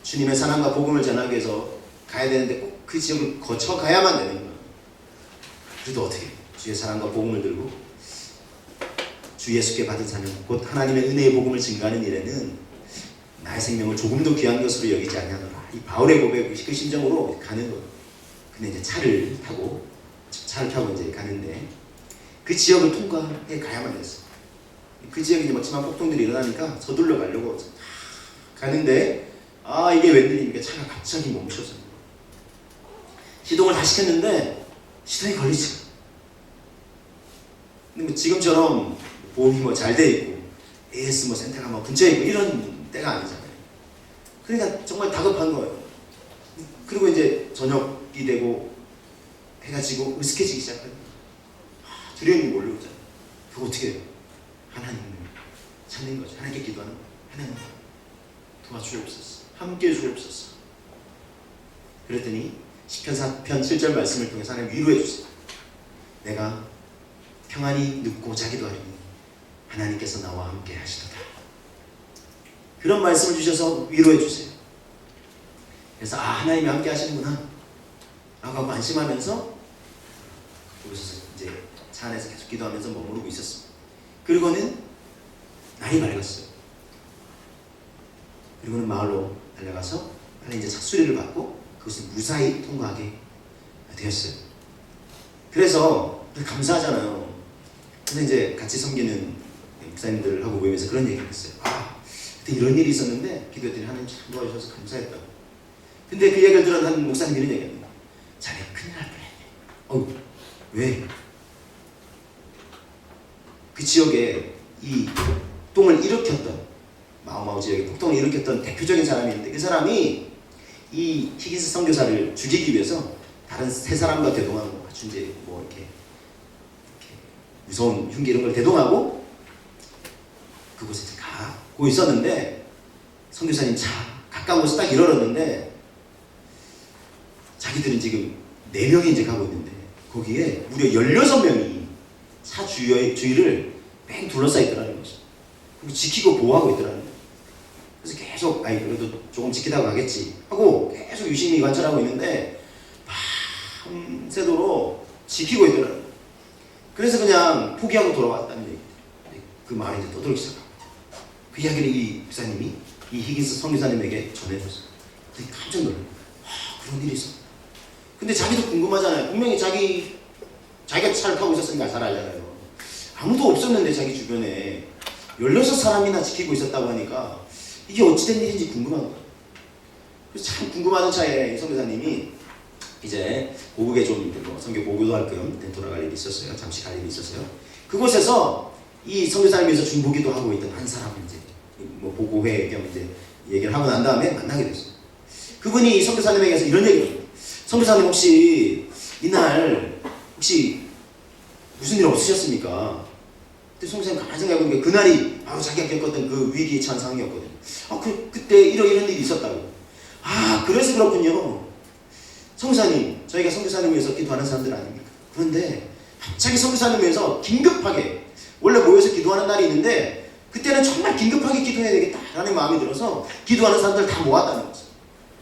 주님의 사랑과 복음을 전하기 위해서 가야 되는데 꼭 그 지역을 거쳐 가야만 되는 거예요. 그래도 어떻게 주의 사랑과 복음을 들고 주 예수께 받은 사명, 곧 하나님의 은혜의 복음을 증거하는 일에는 나의 생명을 조금도 귀한 것으로 여기지 아니하노라. 이 바울의 고백, 그 심정으로 가는 거예요. 근데 이제 차를 타고 이제 가는데 그 지역을 통과해 가야만 됐어. 그 지역에 이제 막지만 폭동들이 일어나니까 서둘러 가려고 가는데 이게 웬일입니까? 차가 갑자기 멈춰서 시동을 다 시켰는데 시동이 걸리지. 근데 뭐 지금처럼 보험이 뭐 잘 돼 있고 AS 뭐 센터가 뭐 근처에 있고 이런 때가 아니잖아요. 그러니까 정말 다급한 거예요. 그리고 이제 저녁이 되고 해가 지고 으슥해지기 시작하니까 두려움이 몰려오잖아요. 그거 어떻게 해요? 하나님을 찾는 거죠. 하나님께 기도하는 거예요. 하나님 도와주옵소서. 함께 주옵소서. 그랬더니 시편 4편 7절 말씀을 통해서 하나님 위로해 주세요. 내가 평안히 눕고 자기도 하리니 하나님께서 나와 함께 하시도다. 그런 말씀을 주셔서 위로해 주세요. 그래서 하나님이 함께 하시는구나 라고 안심하면서 거기서 이제 차 안에서 계속 기도하면서 머무르고 있었습니다. 그리고는 날이 밝았어요. 그리고는 마을로 달려가서 빨리 이제 찻수리를 받고 그것을 무사히 통과하게 되었어요. 그래서 감사하잖아요. 근데 이제 같이 섬기는 목사님들하고 모이면서 그런 얘기를 했어요. 그때 이런 일이 있었는데 기도했더니 하나님 참 도와주셔서 감사했다고. 근데 그 얘기를 들은 한 목사님 이런 얘기합니다. 자네 큰일 날 뻔했네. 왜? 그 지역에 이 폭동을 일으켰던 마우마우 지역에 폭동을 일으켰던 대표적인 사람이 있는데 그 사람이 이 히긴스 선교사를 죽이기 위해서 다른 세 사람과 대동하고 아주 이제 뭐 이렇게 무서운 흉기 이런 걸 대동하고 그곳에 가고 있었는데 선교사님 차 가까운 곳에 딱 이르렀는데 자기들은 지금 4명이 이제 가고 있는데 거기에 무려 16명이 차 주위를 뺑 둘러싸 있더라는 것입니다. 그리고 지키고 보호하고 있더라는 거예요. 그래서 계속 아이 그래도 조금 지키다가 가겠지 하고 계속 유심히 관찰하고 있는데 밤새도록 지키고 있더라는 거예요. 그래서 그냥 포기하고 돌아왔다는 얘기예요. 그 말이 이제 떠들기 시작합니다. 그 이야기를 이 목사님이 이 히긴스 선교사님에게 전해줬어요. 되게 깜짝 놀라요. 그런 일이 있었다. 근데 자기도 궁금하잖아요. 분명히 자기가 차를 타고 있었으니까 잘 알잖아요. 아무도 없었는데 자기 주변에 16사람이나 지키고 있었다고 하니까 이게 어찌된 일인지 궁금한 거예요. 그래서 참 궁금하던 차에 선교사님이 이제 고국에 좀 선교 보고도 할 겸 돌아갈 일이 있었어요. 잠시 갈 일이 있었어요. 그곳에서 이 선교사님에서 중보기도 하고 있던 한 사람을 이제 뭐 보고회 겸 이제 얘기를 하고 난 다음에 만나게 됐어요. 그분이 이 선교사님에게서 이런 얘기를 해요. 선교사님 혹시 이날 혹시 무슨 일 없으셨습니까? 근데 선교사님 가만히 생각해보니까 그날이 바로 자기가 겪었던 그 위기에 처한 상황이었거든요. 그때 이런 일이 있었다고. 그래서 그렇군요. 선교사님, 저희가 선교사님 위해서 기도하는 사람들 아닙니까? 그런데 갑자기 선교사님 위해서 긴급하게 원래 모여서 기도하는 날이 있는데 그때는 정말 긴급하게 기도해야 되겠다라는 마음이 들어서 기도하는 사람들 다 모았다는 거죠.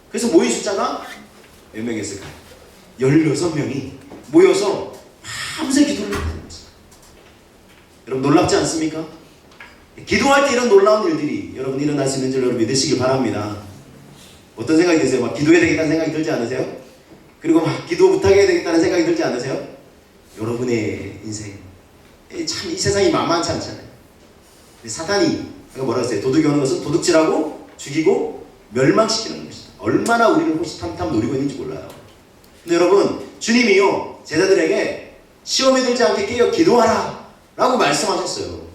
그래서 모인 숫자가 몇 명이었을까요? 16명이 모여서 밤새 기도를 했다는 거죠. 여러분 놀랍지 않습니까? 기도할 때 이런 놀라운 일들이 여러분 일어날 수 있는 줄 여러분 믿으시길 바랍니다. 어떤 생각이 드세요? 막 기도해야 되겠다는 생각이 들지 않으세요? 그리고 막 기도 부탁해야 되겠다는 생각이 들지 않으세요? 여러분의 인생 참 이 세상이 만만치 않잖아요. 사탄이 뭐라 했어요? 도둑이 오는 것은 도둑질하고 죽이고 멸망시키는 것이다. 얼마나 우리를 호시탐탐 노리고 있는지 몰라요. 근데 여러분 주님이요 제자들에게 시험에 들지 않게 깨어 기도하라 라고 말씀하셨어요.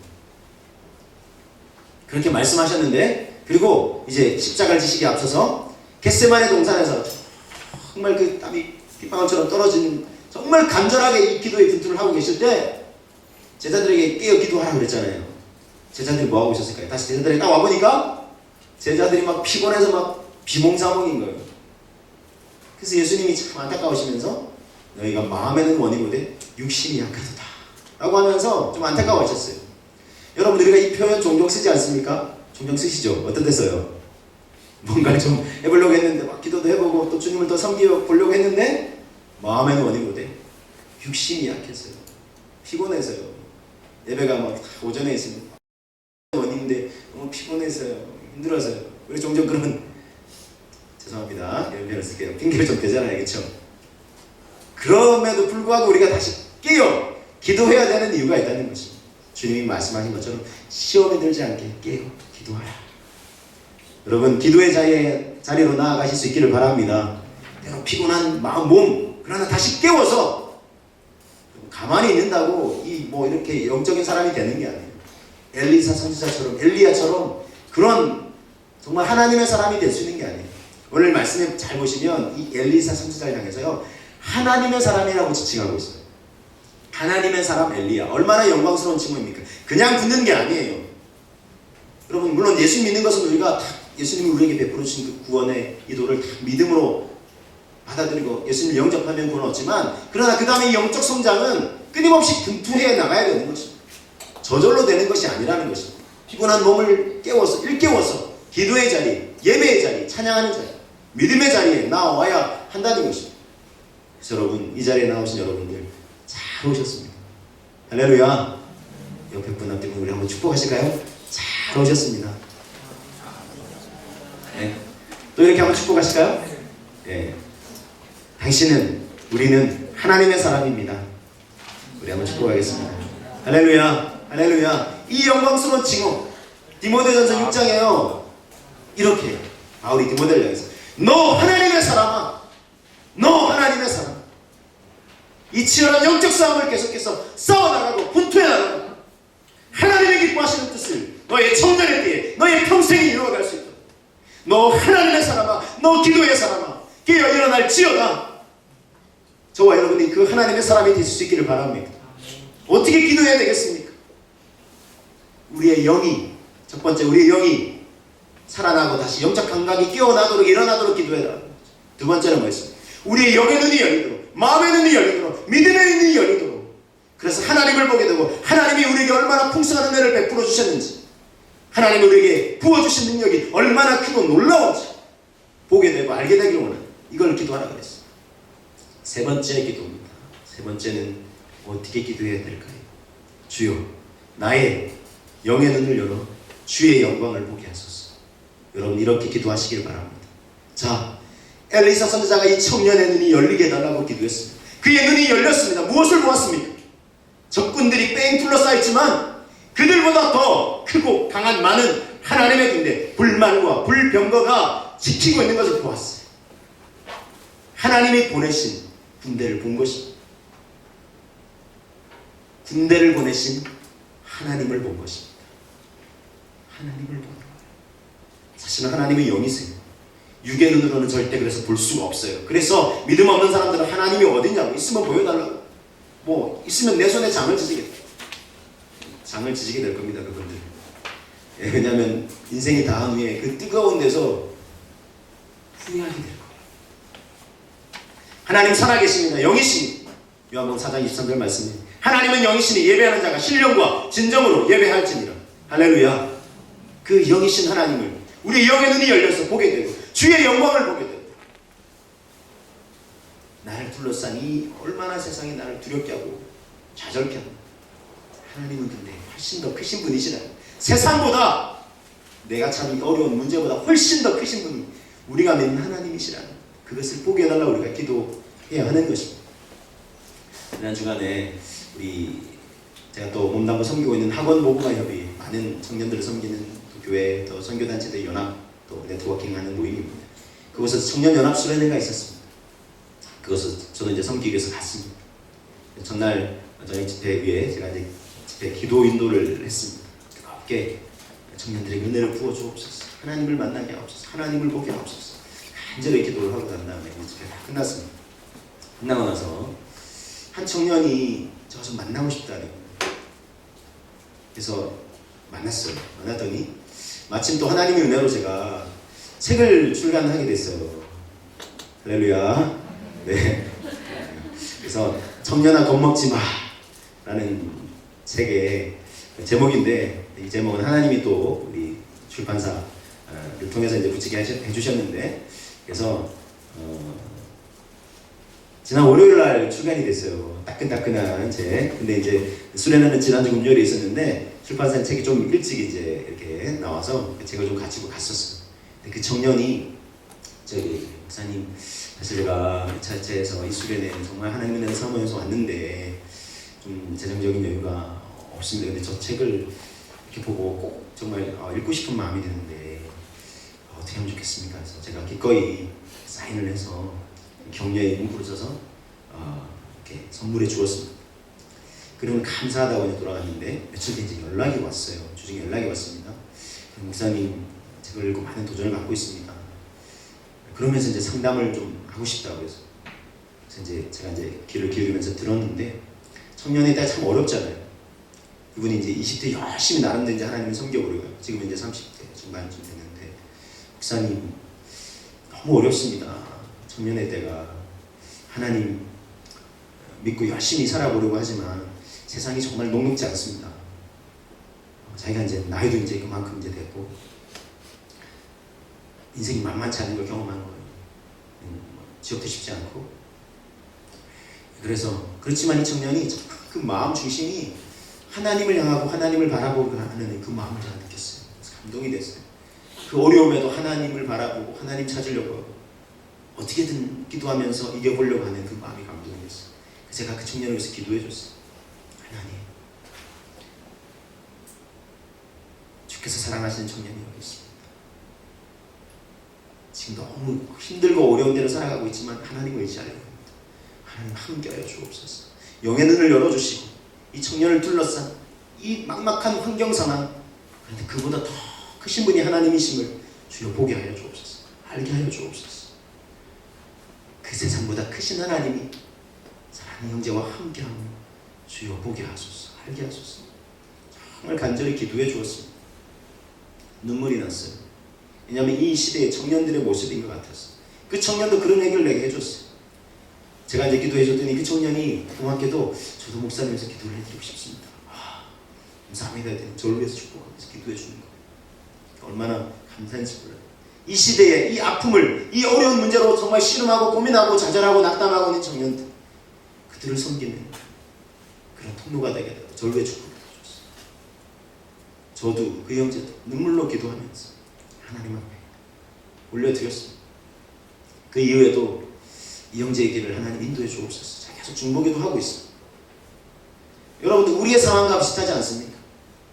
그렇게 말씀하셨는데 그리고 이제 십자가를 지시기에 앞서서 겟세마네 동산에서 정말 그 땀이 빗방울처럼 떨어지는 정말 간절하게 이 기도의 분투를 하고 계실 때 제자들에게 깨어 기도하라고 그랬잖아요. 제자들이 뭐하고 있었을까요? 다시 제자들에게 딱 와보니까 제자들이 막 피곤해서 막 비몽사몽인 거예요. 그래서 예수님이 참 안타까우시면서 너희가 마음에는 원이로되 육신이 약하도다 라고 하면서 좀 안타까워하셨어요. 여러분 우리가 이 표현 종종 쓰지 않습니까? 종종 쓰시죠? 어떤 데 써요? 뭔가를 좀 해보려고 했는데 막 기도도 해보고 또 주님을 더 섬기려고 했는데 마음에는 원이로되 육신이 약했어요. 피곤해서요. 예배가 막 오전에 있으면 원인데 너무 피곤해서요. 힘들어서요. 우리 종종 그런 죄송합니다. 이런 표현을 쓸게요. 핑계를 좀 대잖아요. 그렇죠? 그럼에도 불구하고 우리가 다시 깨어 기도해야 되는 이유가 있다는 것입니다. 주님이 말씀하신 것처럼 시험에 들지 않게 깨어 기도하라. 여러분 기도의 자리로 나아가실 수 있기를 바랍니다. 때로 피곤한 마음, 몸 그러나 다시 깨워서 가만히 있는다고 뭐 이렇게 영적인 사람이 되는 게 아니에요. 엘리사 선지자처럼 엘리야처럼 그런 정말 하나님의 사람이 될 수 있는 게 아니에요. 오늘 말씀에 잘 보시면 이 엘리사 선지자를 향해서요 하나님의 사람이라고 지칭하고 있어요. 하나님의 사람 엘리야. 얼마나 영광스러운 칭호입니까? 그냥 붙는 게 아니에요. 여러분 물론 예수 믿는 것은 우리가 다 예수님이 우리에게 베풀어 주신 그 구원의 이도를 다 믿음으로 받아들이고 예수님을 영접하면 구원 얻지만 그러나 그 다음에 영적 성장은 끊임없이 분투해 나가야 되는 것입니다. 저절로 되는 것이 아니라는 것입니다. 피곤한 몸을 깨워서 일깨워서 기도의 자리, 예배의 자리, 찬양하는 자리, 믿음의 자리에 나와야 한다는 것입니다. 그래서 여러분 이 자리에 나오신 여러분들 잘 오셨습니다. 할렐루야. 옆에 분한테 우리 한번 축복하실까요? 잘 오셨습니다. 네. 또 이렇게 한번 축복하실까요? 네. 당신은 우리는 하나님의 사람입니다. 우리 한번 축복하겠습니다. 할렐루야. 할렐루야. 이 영광스러운 칭호 디모데전서 6장에요 이렇게 바울이 디모데를 향해서 너 하나님의 사람아, 너 하나님의 사람, 이 치열한 영적 싸움을 계속해서 싸워나가고 훈투해 나가고 하나님의 기뻐하시는 뜻을 너의 청년의 때에 너의 평생에 이루어갈 수 있도록 너 하나님의 사람아, 너 기도의 사람아 깨어 일어날지어다. 저와 여러분이 그 하나님의 사람이 될 수 있기를 바랍니다. 어떻게 기도해야 되겠습니까? 우리의 영이 첫 번째 우리의 영이 살아나고 다시 영적 감각이 깨어나도록 일어나도록 기도해라. 두 번째는 뭐였습니까? 우리의 영의 눈이 열리도록 마음의 눈이 열리도록 믿음의 눈이 열리도록 그래서 하나님을 보게 되고 하나님이 우리에게 얼마나 풍성한 은혜를 베풀어 주셨는지 하나님 우리에게 부어주신 능력이 얼마나 크고 놀라운지 보게 되고 알게 되기를 원합니다. 이걸 기도하라 그랬어요. 세 번째 기도입니다. 세 번째는 어떻게 기도해야 될까요? 주여, 나의 영의 눈을 열어 주의 영광을 보게 하소서. 여러분 이렇게 기도하시길 바랍니다. 자, 엘리사 선지자가 이 청년의 눈이 열리게 해달라고 기도했습니다. 그의 눈이 열렸습니다. 무엇을 보았습니까? 적군들이 뺑 둘러싸였지만 그들보다 더 크고 강한 많은 하나님의 군대, 불만과 불병거가 지키고 있는 것을 보았어요. 하나님이 보내신 군대를 본 것입니다. 군대를 보내신 하나님을 본 것입니다. 하나님을 보는 거예요. 사실은 하나님은 영이세요. 육의 눈으로는 절대 그래서 볼 수가 없어요. 그래서 믿음 없는 사람들은 하나님이 어디냐고, 있으면 보여달라고, 뭐 있으면 내 손에 장을 지지게 될 겁니다. 그분들. 왜냐하면 인생이 다한 후에 그 뜨거운 데서 후회하게 될 거예요. 하나님 살아계십니다. 영이십니다. 요한복음 4장 23절 말씀입니다. 하나님은 영이시니 예배하는 자가 신령과 진정으로 예배할지니라. 할렐루야. 그 영이신 하나님을 우리 영의 눈이 열려서 보게 되고 주의 영광을 보게 되고, 나를 둘러싼 이 얼마나 세상이 나를 두렵게 하고 좌절케 하고, 하나님은 근데 훨씬 더 크신 분이시라. 세상보다 내가 참 어려운 문제보다 훨씬 더 크신 분이 우리가 믿는 하나님이시라. 그것을 보게 해달라고 우리가 기도해야 하는 것입니다. 지난 주간에 제가 또 몸담고 섬기고 있는 학원 모부가 협의, 많은 청년들을 섬기는 또 교회, 또 선교단체들 연합, 또 네트워킹하는 모임입니다. 그곳에서 청년연합 수련회가 있었습니다. 그것을 저는 이제 섬기기 위해서 갔습니다. 전날 저녁 집회 위에 제가 이제 집회 기도 인도를 했습니다. 뜨겁게 청년들에게 은혜를 부어주옵소서, 하나님을 만나게 하옵소서, 하나님을 보게 하옵소서, 간절히 기도를 하고 난 다음에 집회가 끝났습니다. 끝나고 나서 한 청년이 저 좀 만나고 싶다는, 그래서 만났어요. 만났더니 마침 또 하나님의 은혜로 제가 책을 출간하게 됐어요. 할렐루야. 네. 그래서 청년아 겁먹지 마 라는 책의 제목인데, 이 제목은 하나님이 또 우리 출판사를 통해서 이제 붙이게 해주셨는데, 그래서 지난 월요일 날 출간이 됐어요. 따끈따끈한 책. 근데 이제 수련회는 지난주 금요일에 있었는데 출판사 책이 좀 일찍 이제 이렇게 나와서 그 책을 좀 가지고 갔었어요. 근데 그 청년이 저기 목사님, 사실 제가 차체에서 이 수련회 정말 하나님의 은혜를 사모해서 왔는데 좀 재정적인 여유가 없습니다. 근데 저 책을 이렇게 보고 꼭 정말 읽고 싶은 마음이 드는데 어떻게 하면 좋겠습니까? 그래서 제가 기꺼이 사인을 해서 격려의 문구를 써서 이렇게 선물해 주었습니다. 그러면 감사하다고 이제 돌아갔는데 며칠 뒤에 이제 연락이 왔어요. 주중에 연락이 왔습니다. 목사님, 책을 읽고 많은 도전을 갖고 있습니다. 그러면서 이제 상담을 좀 하고 싶다고 해서 이제 제가 이제 귀를 기울이면서 들었는데, 청년에 따라 참 어렵잖아요. 이분이 이제 20대 열심히 나름대로 이제 하나님을 섬겨보려고요. 지금 이제 30대 중반쯤 됐는데, 목사님 너무 어렵습니다. 청년의 때가 하나님 믿고 열심히 살아보려고 하지만 세상이 정말 녹록지 않습니다. 자기가 이제 나이도 이제 그만큼 이제 됐고 인생이 만만치 않은 걸 경험한 거예요. 지옥도 쉽지 않고. 그래서 그렇지만 이 청년이 그 마음 중심이 하나님을 향하고 하나님을 바라보고 하는 그 마음을 제가 느꼈어요. 그래서 감동이 됐어요. 그 어려움에도 하나님을 바라보고 하나님 찾으려고 어떻게든 기도하면서 이겨보려고 하는 그 마음이 감동이 됐어요. 제가 그 청년을 위해서 기도해 줬어요. 하나님, 주께서 사랑하시는 청년이 여기 있습니다. 지금 너무 힘들고 어려운 데로 살아가고 있지만 하나님을 의지하려고 합니다. 하나님 함께하여 주옵소서. 영의 눈을 열어주시고 이 청년을 둘러싼 이 막막한 환경 상황, 그런데 그보다 더 크신 분이 하나님이심을 주여 보게 하여 주옵소서. 알게 하여 주옵소서. 그 세상보다 크신 하나님이 사랑하는 형제와 함께하며 주여 보게 하소서, 알게 하소서. 정말 간절히 기도해 주었습니다. 눈물이 났어요. 왜냐하면 이 시대의 청년들의 모습인 것 같았어요. 그 청년도 그런 얘기를 내게 해줬어요. 제가 이제 기도해 줬더니 그 청년이 고맙게도 저도 목사님에서 기도를 해드리고 싶습니다. 감사합니다. 저를 위해서 축복하면서 기도해 주는 거예요. 얼마나 감사한지 몰라요. 이 시대에 이 아픔을, 이 어려운 문제로 정말 씨름하고 고민하고 좌절하고 낙담하고 있는 청년들, 그들을 섬기는 그런 통로가 되게 되고 절로의 축복을 주셨어요. 저도 그 형제도 눈물로 기도하면서 하나님 앞에 올려드렸습니다. 그 이후에도 이 형제의 길을 하나님 인도해 주옵소서. 계속 중보기도 하고 있습니다. 여러분들 우리의 상황과 비슷하지 않습니까?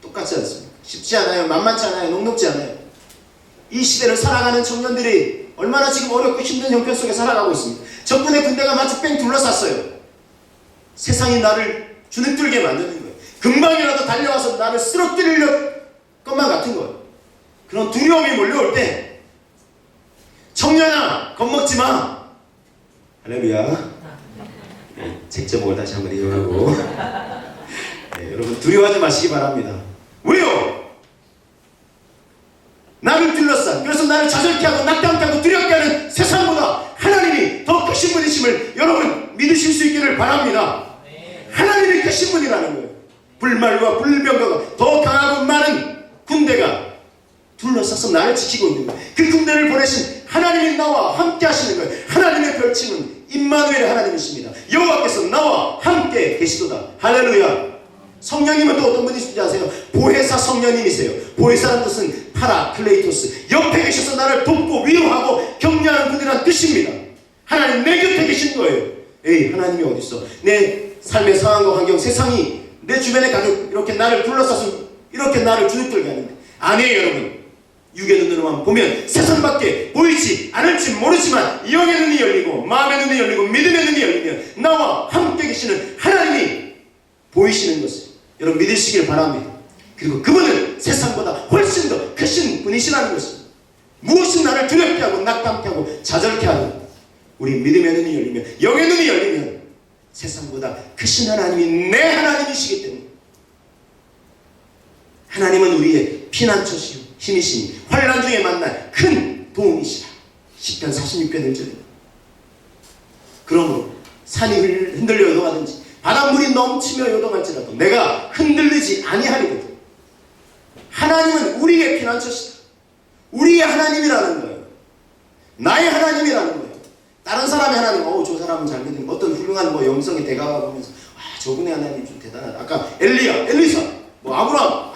똑같지 않습니까? 쉽지 않아요. 만만치 않아요. 녹록지 않아요. 이 시대를 살아가는 청년들이 얼마나 지금 어렵고 힘든 형편 속에 살아가고 있습니다. 적군의 군대가 마치 뺑 둘러쌌어요. 세상이 나를 주눅들게 만드는 거예요. 금방이라도 달려와서 나를 쓰러뜨릴 것만 같은 거예요. 그런 두려움이 몰려올 때 청년아 겁먹지 마. 할렐루야. 책 제목을 다시 한번 읽어가고 네, 여러분 두려워하지 마시기 바랍니다. 왜요? 나를 둘러싼, 그래서 나를 자절케 하고 낙담케 하고 두렵게 하는 세상보다 하나님이 더 크신 분이심을 여러분 믿으실 수 있기를 바랍니다. 하나님이 크신 분이라는 거예요. 불말과 불병거가 더 강하고 많은 군대가 둘러싸서 나를 지키고 있는 거예요. 그 군대를 보내신 하나님이 나와 함께 하시는 거예요. 하나님의 별칭은 임마누엘 하나님이십니다. 여호와께서 나와 함께 계시도다. 할렐루야. 성령님은 또 어떤 분이신지 아세요? 보혜사 성령님이세요. 보혜사라는 뜻은 파라클레이토스, 옆에 계셔서 나를 돕고 위로하고 격려하는 분이라는 뜻입니다. 하나님 내 곁에 계신 거예요. 에이, 하나님이 어디 있어? 내 삶의 상황과 환경, 세상이 내 주변에 가득 이렇게 나를 둘러싸서 이렇게 나를 주눅들게 하는데 아니에요. 여러분, 육의 눈으로만 보면 세상밖에 보이지 않을지 모르지만 영의 눈이 열리고 마음의 눈이 열리고 믿음의 눈이 열리면 나와 함께 계시는 하나님이 보이시는 것을 여러분 믿으시길 바랍니다. 그리고 그분은 세상보다 훨씬 더 크신 분이시라는 것입니다. 무엇이 나를 두렵게 하고 낙담케 하고 좌절케 하고 우리 믿음의 눈이 열리면, 영의 눈이 열리면 세상보다 크신 하나님이 내 하나님이시기 때문에 하나님은 우리의 피난처시요 힘이시니 환난 중에 만날 큰 도움이시라. 시편 46편 1절입니다. 그러므로 산이 흔들려 요동하든지 바닷물이 넘치며 요동할지라도 내가 흔들리지 아니하리거든. 하나님은 우리의 피난처시다. 우리의 하나님이라는 거예요. 나의 하나님이라는 거예요. 다른 사람의 하나님, 저 사람은 잘 믿는 어떤 훌륭한 영성의 대가가 보면서 저분의 하나님 좀 대단하다. 아까 엘리사, 아브라함,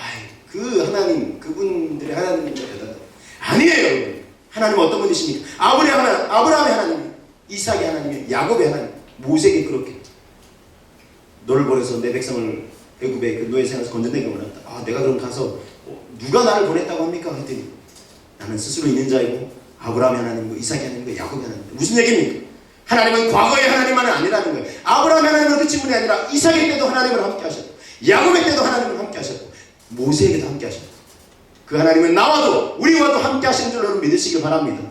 그 하나님, 그분들의 하나님은 대단하다. 아니에요, 여러분. 하나님은 어떤 분이십니까? 아브라함의 하나님, 이삭의 하나님, 야곱의 하나님, 모세에게 그렇게 너를 보내서 내 백성을 애굽의 그 노예 생활에서 건져내게 원한다. 내가 그럼 가서 누가 나를 보냈다고 합니까? 했더니 나는 스스로 있는 자이고 아브라함의 하나님이고 이삭의 하나님이고 야곱의 하나님이고. 무슨 얘기입니까? 하나님은 과거의 하나님만은 아니라는 거예요. 아브라함의 하나님은 끝이 분이 아니라 이삭의 때도 하나님을 함께 하셨고 야곱의 때도 하나님을 함께 하셨고 모세에게도 함께 하셨고 그 하나님은 나와도 우리와도 함께 하시는 줄 여러분 믿으시길 바랍니다.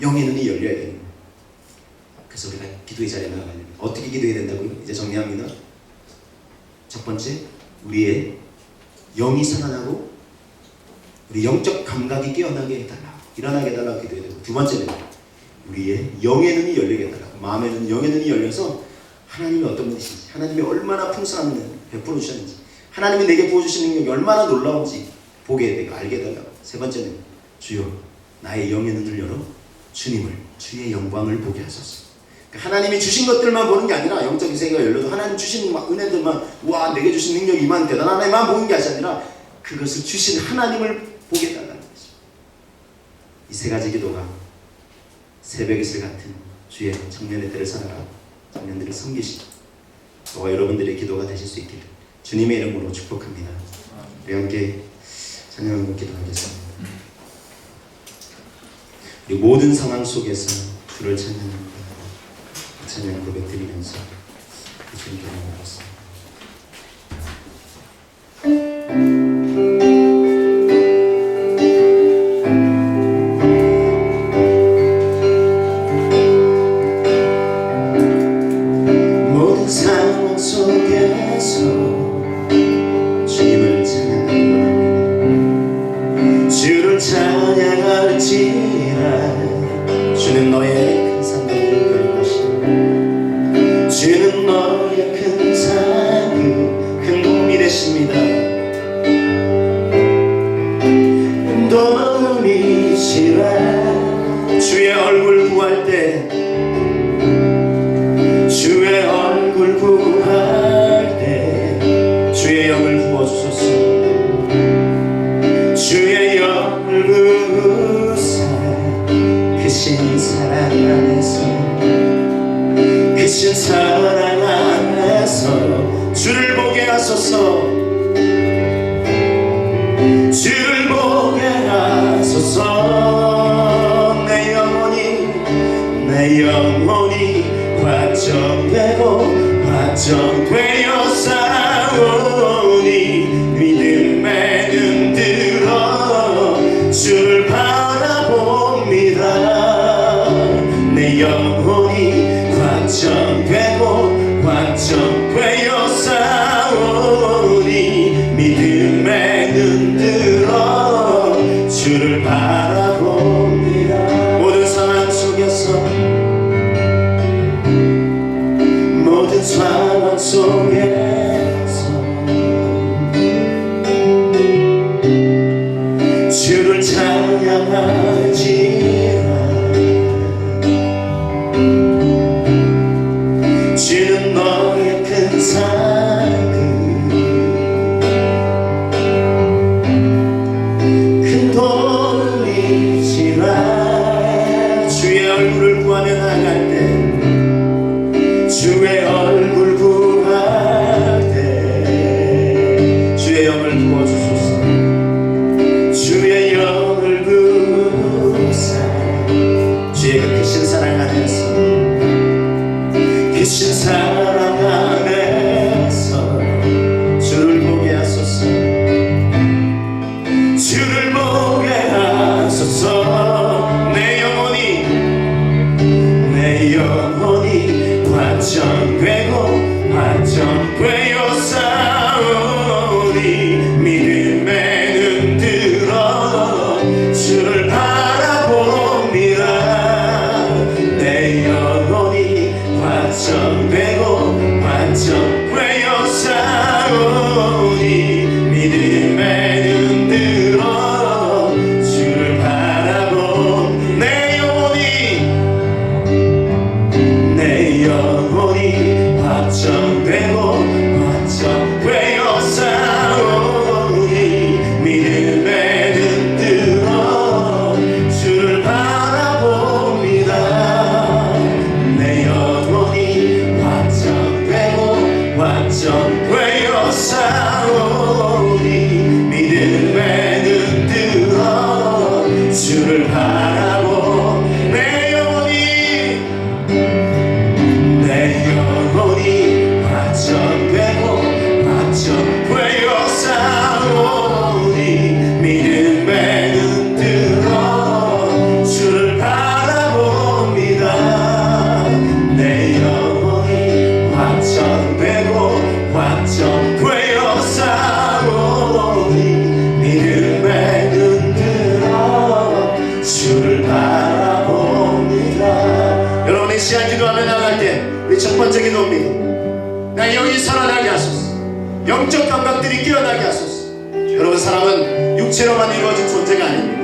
영의 눈이 열려야 됩니다. 그래서 우리가 기도의 자리에 나가야 됩니다. 어떻게 기도해야 된다고요? 이제 정리합니다. 첫 번째, 우리의 영이 살아나고 우리 영적 감각이 깨어나게 해달라, 일어나게 해달라고 기도해야 되고, 두 번째는 우리의 영의 눈이 열리게 해달라고, 마음의 눈, 영의 눈이 열려서 하나님이 어떤 분이신지, 하나님이 얼마나 풍성한 은혜를 베풀어 주셨는지, 하나님이 내게 부어주시는 능력이 얼마나 놀라운지 보게 되고 알게 해달라고. 세 번째는 주여 나의 영의 눈을 열어 주님을, 주의 영광을 보게 하소서. 하나님이 주신 것들만 보는 게 아니라 영적인 세계가 열려도 하나님 주신 은혜들만, 와 내게 주신 능력이 이만 대단한 하나님만 보는 게 아니라 그것을 주신 하나님을 보게 해달라는 것입니다. 이 세 가지 기도가 새벽의 술 같은 주의 청년의 때를 살아가 청년들을 섬기시고 저와 여러분들의 기도가 되실 수 있기를 주님의 이름으로 축복합니다. 우리 함께 찬양하고 기도하겠습니다. 우리 모든 상황 속에서 주를 찬양합니다. 찬양 고백 드리면서 주님께 나아가겠습니다. 모든 상황 속에서 주님을 찬양합니다. 주를 찬양할지라 주는 너의 큰 상급이 될 것이다. 주는 너의 큰 상급, 큰 도움이 되십니다. 또 주의 얼굴 구할 때, 주의 얼굴 구할 때 주의 영을 부어주소서. 주의 영을 부으사 크신 사랑 안에서, 크신 사랑 안에서 주를 보게 하소서. 주를 보게 하소서. 내 영혼이 확정되고 확정되어 싸우니 믿음에 눈 들어 주를 바라봅니다. 내 영혼이 확정되고 확정되어 싸우니 믿음에 눈 들어 주를 바라봅니다. 모든 상황 속에서, 모든 상황 속에서 주를 찬양하지라. 주는 너의 큰 사랑, 큰 도움이시라. 주의 얼굴을 구하며 나갈 때, 주의 얼굴 구할 때 주의 영을 부어주소서. 주의 영을 부으사 주의 그 크신 사랑 안에서, 크신 사랑 안에서 주를 보게 하소서. 주를 보게 하소서. 내 영혼이 확정되고 확정되어 싸우니 믿음에 눈 들어 주를 바라봅니다. 내 영혼이 확정되고 확정되어 싸우니 믿음에 눈 들어 주를 바라봅니다. 내 영혼이 확정되고 확정되어 싸우니 믿음에 눈 들어 주를 바라봅니다. 내 영혼이 확정되고 확정되어 싸우니 믿음에 눈 들어 주를 바라봅니다. 내 영혼이 확정되고 확정되어 싸우니 믿음에 눈 들어 주를 바라봅니다. 내 영혼이 확정되고 확정되어 싸우니 믿음에 눈 들어 주를 바라봅니다. 여러분, 이 시간 기도하며 나갈 때 우리 첫 번째 기도입니다. 나 영이 살아나게 하소서. 영적 감각들이 깨어나게 하소서. 여러분, 사람은 육체로만 이루어진 존재가 아닙니다.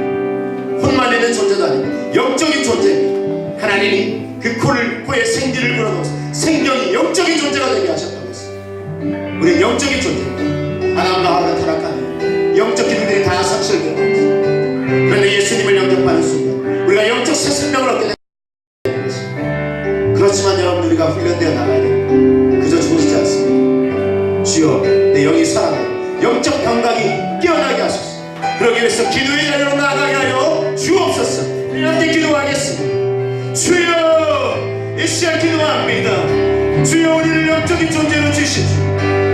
혼만 있는 존재도 아닙니다. 영적인 존재입니다. 하나님이 그 코에 생기를 불어넣어서 생명이 영적인 존재가 되게 하셨다고 했어요. 우리는 영적인 존재입니다. 아담과 하와가 타락하는 영적 기능들이 다 상실되어 있습니다. 그런데 예수님을 영접하는 순간 우리가 영적 새 생명을 얻게 됩니다. 그렇지만 여러분, 우리가 훈련되어 나가야 됩니다. 그저 좋으시지 않습니다. 주여, 내 영이 살아나요. 영적 감각이 깨어나게 하소서. 그러기 위해서 기도의 자리로 나가게 하여 주옵소서. 이렇게 기도하겠습니다. 주여, 이 시간 기도합니다. 주여, 우리를 영적인 존재로 주시죠.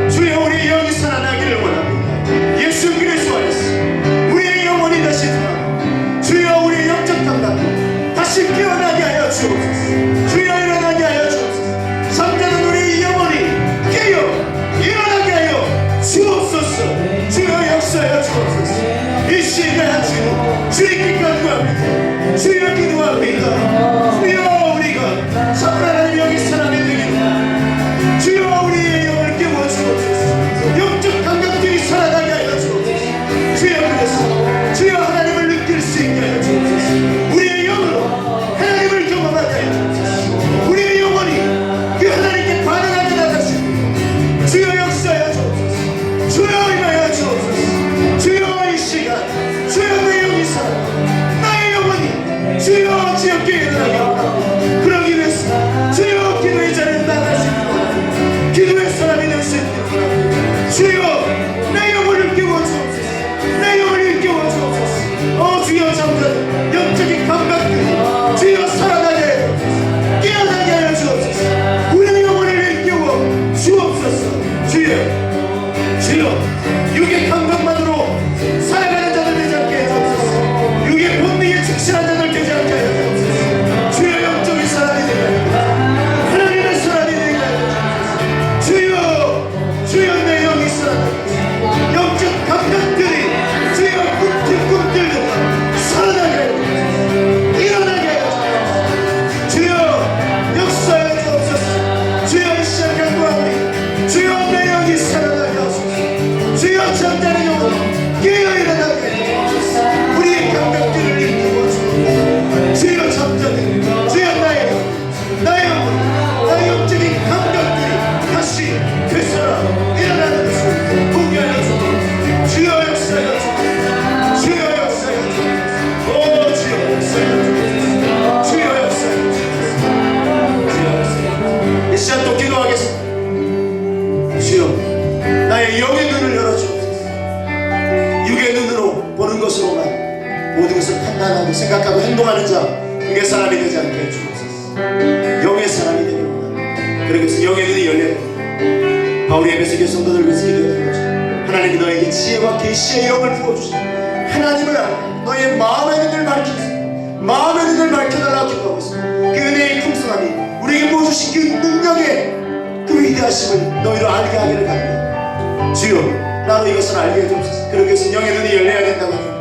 주여, 우리의 영이 살아나기를 원합니다. 예수 그리스도 안에서 우리의 영혼이 다시 살아나. 주여, 우리의 영적 감각 다시 깨어나게 하여 주옵소서. 주여, 일어나게 하여 주옵소서. 잠자는 우리의 영혼이 깨어 일어나게 하여 주옵소서. 주여, 역사하여 주옵소서. 이 시간 주의 기도합니다. 주여, 기도합니다. 주여, 우리가 참으로 하나님 영이 살아나게 되기를. 주여, 우리의 영을 깨워 주옵소서. 영적 감각들이 살아나게 하여 주옵소서. 주여, 그래서 주여, 하나님을 느낄 수 있게 하여 주옵소서. 우리의 영으로 주여 교회 일어나게 합니다. 그러기 위해서 주여 기도의 자리에 나갈 수 있는 원합니다. 기도의 사람이 될 수 있는 원합니다. 주여 내 영혼을 깨워주옵소서. 내 영혼을 일깨워주옵소서. 주여 잠깐 영적인 감각들 주여 살아나게 하여 깨어나게 하여 주옵소서. 우리의 영혼을 일깨워 주옵소서. 주여 육의 감각만으로 살아가는 자들 되지 않게 해주옵소서. 육의 본능에 충실한 자들 되지 않게 하여 주옵소서. 주여 영적인 사람이 되게 하여 하나님의 사람이 되게 하여 주옵소서. 주여 내 영이 살아나게 영적 감각들이 주여 꿈틀꿈틀 살아나게 하여 일어나게 하여 주여 역사하여 주옵소서. 주여 시작한 구하니 주여 내 영이 살아나게 하소서. 주여 잠자는 영혼 깨어 일어나게 하여 우리의 감각들을 일깨워 주옵소서. 주여 잠자는 주여 나의 영혼 나의 영적인 감각들이 다시 되살아 일어나는 것을 보게 하여 주옵소서. 주여 역사하여 주옵소서. 주여 역사하여 주옵소서. 주여 역사하여 주옵소서. 주여 역사하여 주옵소서. 주여 역사하여 이 시간 또 기도하겠습니다. 주여 나의 영의 눈을 열어주옵소서. 육의 눈으로 보는 것으로만 모든 것을 판단하고 생각하고 행동하는 자 육의 사람이 되지 않게 해주옵소서. 영의 사람이 되기를 원합니다. 그러기 위해서 영의 눈이 열려야 합니다. 바울이 에베소 교회 성도들을 위해서 기도했던 거죠. 하나님이 너에게 지혜와 계시의 영을 부어주시고 하나님을 알고 너의 마음의 눈을 밝히소서. 마음의 눈을 밝혀달라고 기도하고 있습니다. 그 은혜의 풍성함이 우리에게 부어주신 그 능력의 그 위대하심을 너희로 알게 하기를 갑니다. 주여 나로 이것을 알게 해주옵소서. 그러기 위해서 영의 눈이 열려야 된다고 합니다.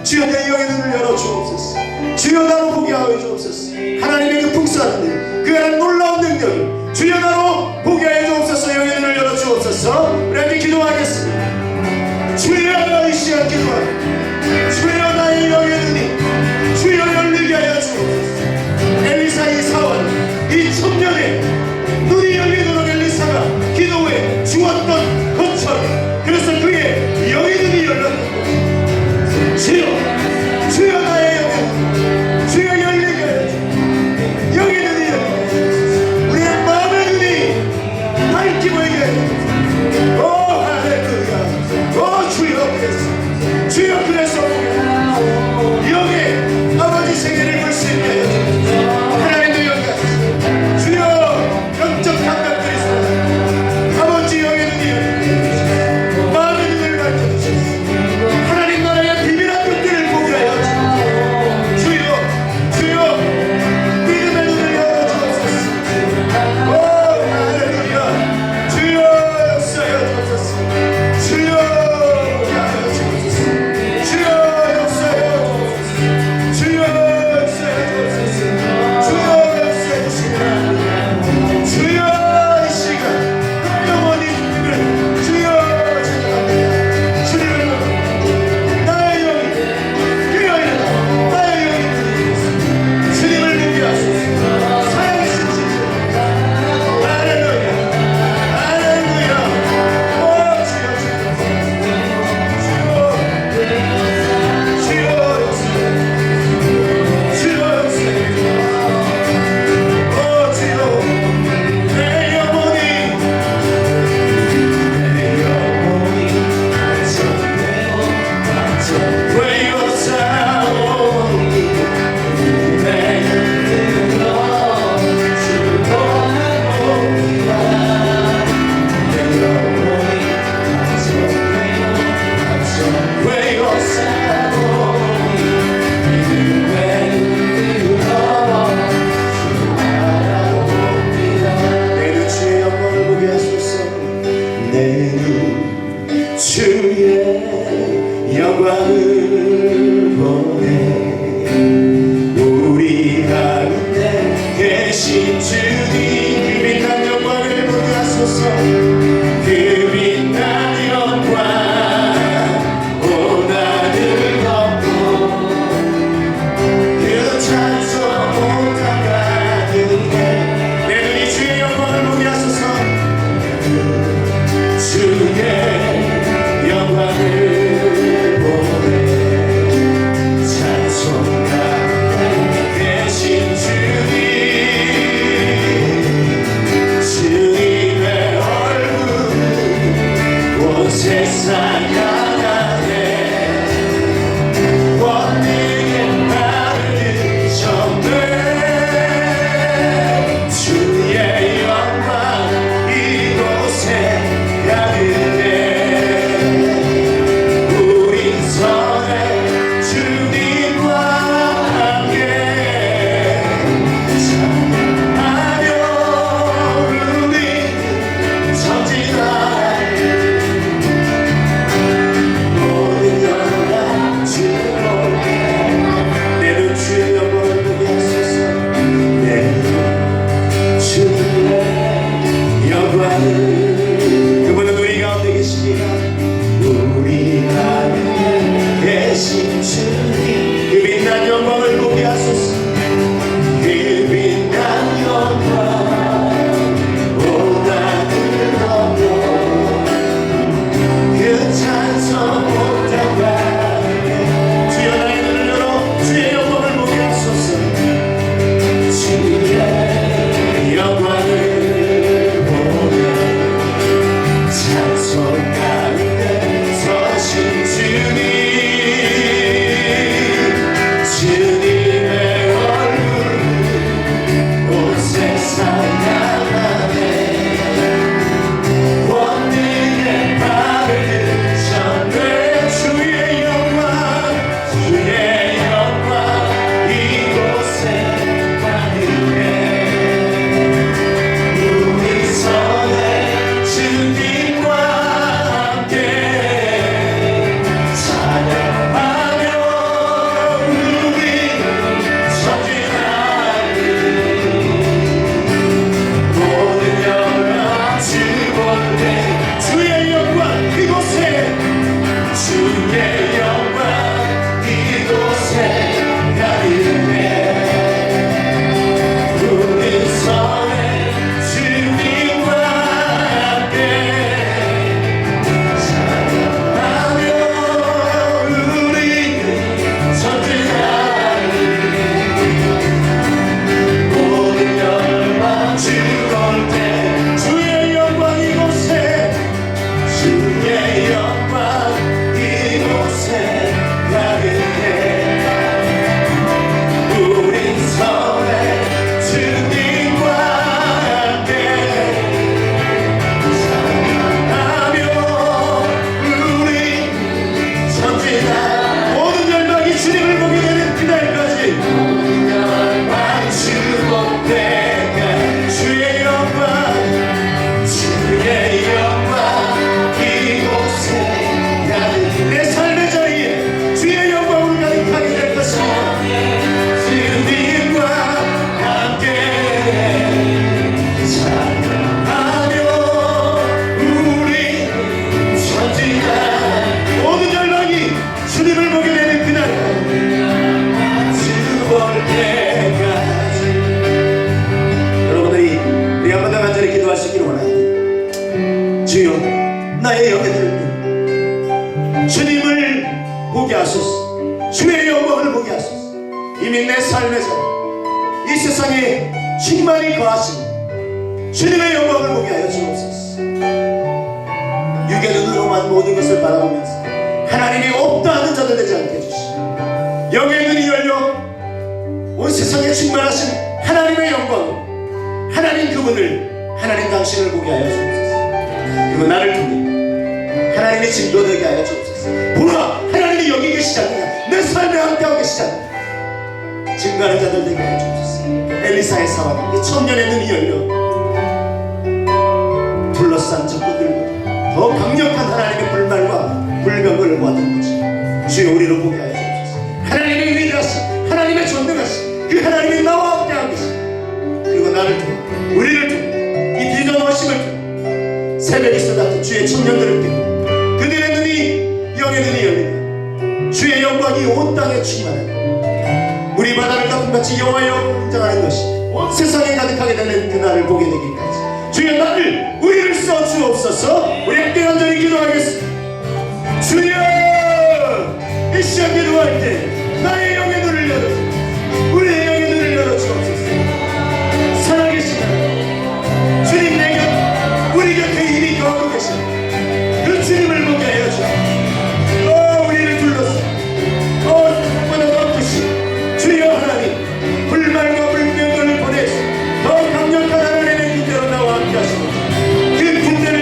주여 내 영의 눈을 열어주옵소서. 주여 나로 보게 하여 주옵소서. 하나님의 그 풍성한 능, 그 하나님 놀라운 능력을 주여 나로 보게 하여 주옵소서. 영의 눈을 열어주옵소서. 우리 함께 기도하겠습니다. 주여 이 시간 기도하라. 주여 나의 영의 눈이 주여 열리게 하여 주옵소서. 엘리사의 사원 이 청년의 눈이 열리도록 엘리사가 기도에 주었던 것처럼 그래서 그의 영의 눈이 열렸던 것. 주여 나의 영의 눈 주여 열리게 하여 주옵소서. 영의 눈이 열리게 우리의 마음의 눈이 밝히고 있게 오 할렐루야. 주여 그래서 영의 아버지 세계를 볼 수 있게 주여 나의 영혼을 주님을 보게 하소서. 주의 영광을 보게 하소서. 이미 내 삶에서 이 세상에 충만히 거하신 주님의 영광을 보게 하여 주옵소서. 육의 눈으로만 모든 것을 바라보면서 하나님이 없다 하는 자들 되지 않게 해주시고, 영의 눈이 열려 온 세상에 충만하신 하나님의 영광, 하나님 그분을, 하나님 당신을 보게 하여 주옵소서. 그리고 나를 통해 하나님의 증거되게 하여 주옵소서. 보라, 하나님이 여기 계시지 않느냐, 내 삶에 함께하고 계시지 않느냐, 증거하는 자들 되게 하여 주옵소서. 엘리사의 사람, 이 청년의 눈이 열려 둘러싼 적군들보다 더 강력한 하나님의 불말과 불병을 모았던 거지. 주여 우리를 보게 하여 주옵소서. 하나님의 위대하신, 하나님의 전능하신 그 하나님이 나와 함께하고 계시, 그리고 나를 통해, 우리를 통해, 이 비전 워십을 통해 새벽이 쏟아진 주의 청년들을 통해 그들의 눈이, 영의 눈이 열리며 주의 영광이 온 땅에 충만하고 우리 바다를 덮은같이 여호와의 영광하는 것이 온 세상에 가득하게 되는 그날을 보게 되기까지 주여 나를, 우리를 써 주옵소서. 우리 함께 간절히 기도하겠습니다. 주여, 이 시간 기도할 때 나의 영의 눈을 열어주옵소서. 우리의 영의 눈을 열어주옵소서. 살아계신 하나님, 주님 내 곁, 우리 곁에 이미 거하고 계신 그 주님을 보게 하여 주옵소서. 우리를 둘러싸 바다 덮으시 주여 하나님, 불말과 불병을 보내시 더 강력한 하나님의 군대로 나와 함께 하시고 그 군대를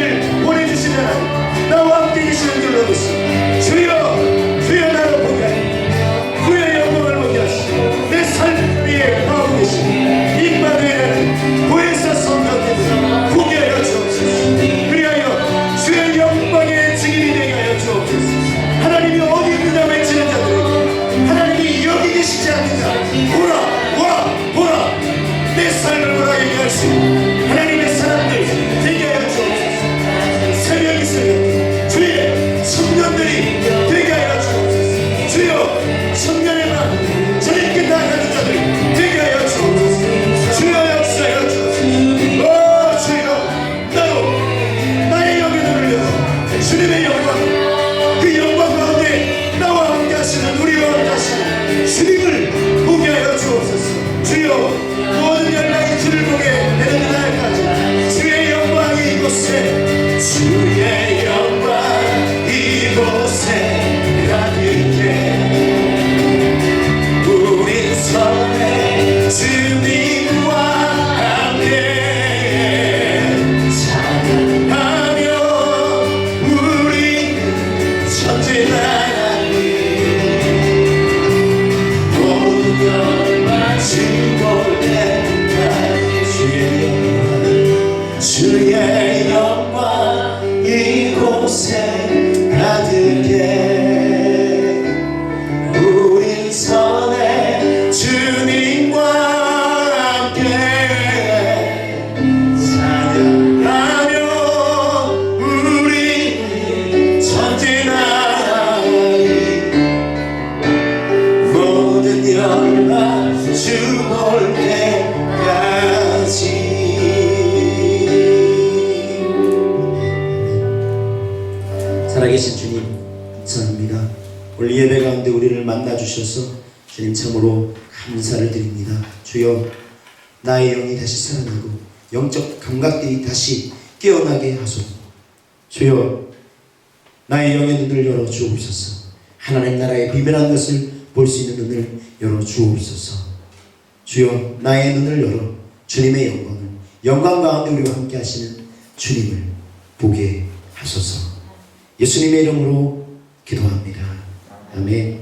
보내주시는 하나님, 나와 함께 계시는 줄로 믿습니다. 주여, 주여 나를 보게 하시고 주의 영광을 보게 하시고 내 삶 위에 거하고 계시고 임마누엘을 보혜사 성령께서 보게 하여 주옵소서. 그리하여 주의 영광의 증인이 되게 하여 주옵소서. 하나님이 어디 있느냐 외치는 자들에게 하나님이 여기 계시지 않느냐, 보라, 와, 보라, 내 삶을 보라 얘기할 수 있는 하나님의 사람들 되게 하여 주옵소서. 새벽이 새벽 주의 청년들이 되게 하여 주옵소서. 주여, 청년의 맘 저희 끝나가는 자들이 되게 하여 주옵소서. 주여 역사하여 주옵소서. 주여, 나의 영의 눈을 열어 주님의 영광, 그 영광 가운데 나와 함께 하시는, 우리와 함께 하시는 주님을 보게 하여 주옵소서. 주여, 모든 연락이 주를 보게 되는 날까지 주의 영광이 이곳에, 주의 영광 이곳에 가득해 우리 손에 주님과 함께 찬양하며 우리 전진하나니 모든 영광 주볼 때까지 주의 영광 이곳에 가득해 우리 손에 주님과 함께 찬양하며 우리 전진하니 모든 영광 주볼 때까지. 살아계신 주님 감사합니다. 오늘 예배 가운데 우리를 만나주셔서 주님 참으로 감사를 드립니다. 주여, 나의 영이 다시 살아나고 영적 감각들이 다시 깨어나게 하소서. 주여, 나의 영의 눈을 열어 주옵소서. 하나님 나라의 비밀한 것을 볼 수 있는 눈을 열어 주옵소서. 주여, 나의 눈을 열어 주님의 영광을, 영광 가운데 우리와 함께 하시는 주님을 보게 하소서. 예수님의 이름으로 기도합니다. 아멘.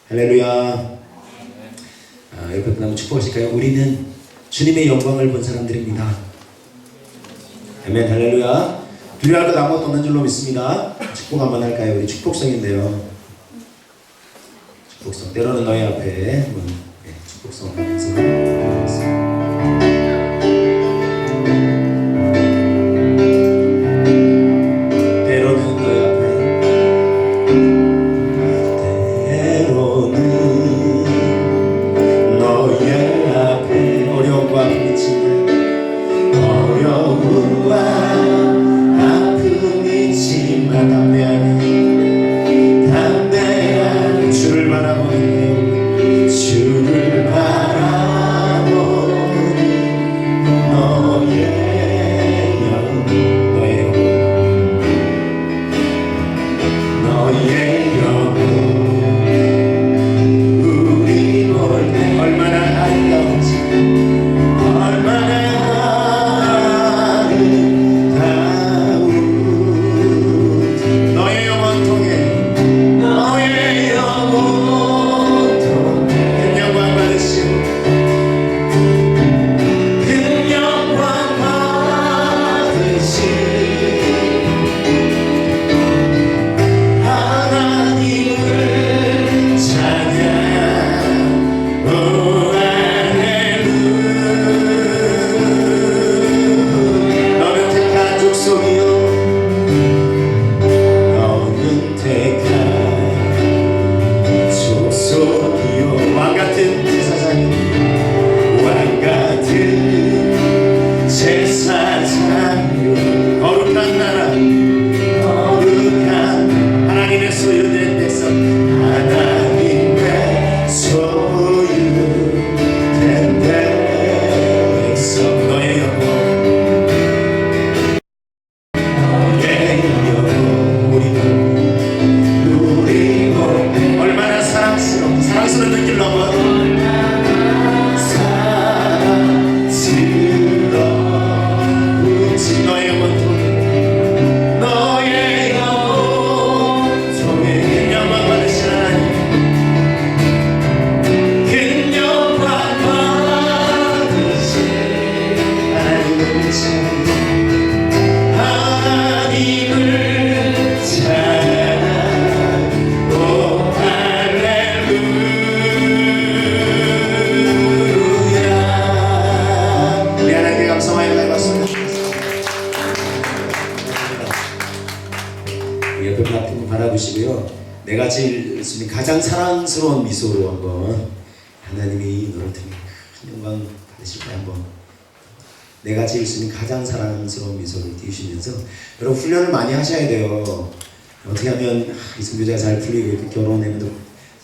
할렐루야. 옆에 분 한번 축복하실까요? 우리는 주님의 영광을 본 사람들입니다. 아멘. 할렐루야. 두려워할 것 아무것도 없는 줄로 믿습니다. 축복 한번 할까요? 우리 축복성인데요. 축복성. 때로는 너희 앞에 축복성 하면서 어려움과 아픔 내가 지을 수 있는 가장 사랑스러운 미소로 한번 하나님이 너를 통해 큰 영광 받으실 때 한번 내가 지을 수 있는 가장 사랑스러운 미소를 띄우시면서 여러분 훈련을 많이 하셔야 돼요. 어떻게 하면 이 선교제가 잘 풀리고 이렇게 결혼하면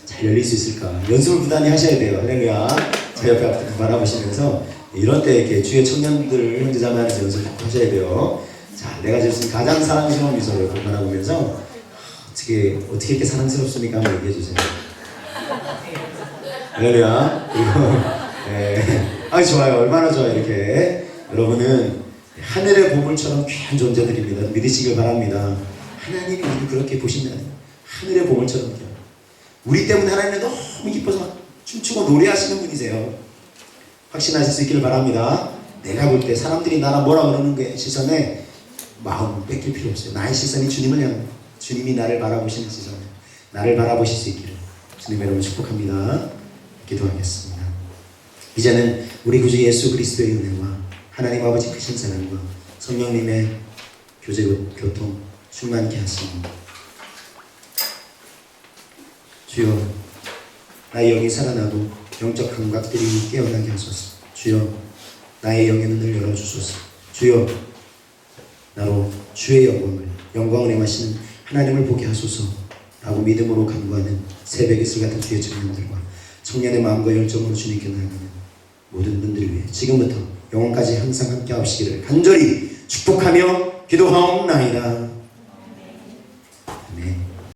잘 열릴 수 있을까? 연습을 부단히 하셔야 돼요. 할렐루야. 제 옆에 앞에 바라보시면서 이런 때 이렇게 주의 청년들 형제자매한테 연습 하셔야 돼요. 자, 내가 지을 수 있는 가장 사랑스러운 미소를 바라보면서 어떻게 이렇게 사랑스럽습니까? 한번 얘기해 주세요. 할렐루야. 그리고 아 좋아요. 얼마나 좋아요. 이렇게 여러분은 하늘의 보물처럼 귀한 존재들입니다. 믿으시길 바랍니다. 하나님이 우리를 그렇게 보신다는 하늘의 보물처럼 귀한. 우리 때문에 하나님은 너무 기뻐서 춤추고 노래하시는 분이세요. 확신하실 수 있기를 바랍니다. 내가 볼 때 사람들이 나라 뭐라 그러는 게 시선에 마음 뺏길 필요 없어요. 나의 시선이 주님을 향해 주님이 나를 바라보시는 시선 나를 바라보실 수 있기를 주님 여러분 축복합니다. 기도하겠습니다. 이제는 우리 구주 예수 그리스도의 은혜와 하나님 아버지 크신 사랑과 성령님의 교제 교통 충만케 하시니 주여 나의 영이 살아나고 영적 감각들이 깨어나게 하소서. 주여 나의 영의 눈을 열어주소서. 주여 나로 주의 영광을 행하시는 하나님을 보게 하소서 라고 믿음으로 간구하는 새벽의 이슬 같은 주의 청년들과 청년의 마음과 열정으로 주님께 나아가는 모든 분들을 위해 지금부터 영원까지 항상 함께 하시기를 간절히 축복하며 기도하옵나이다.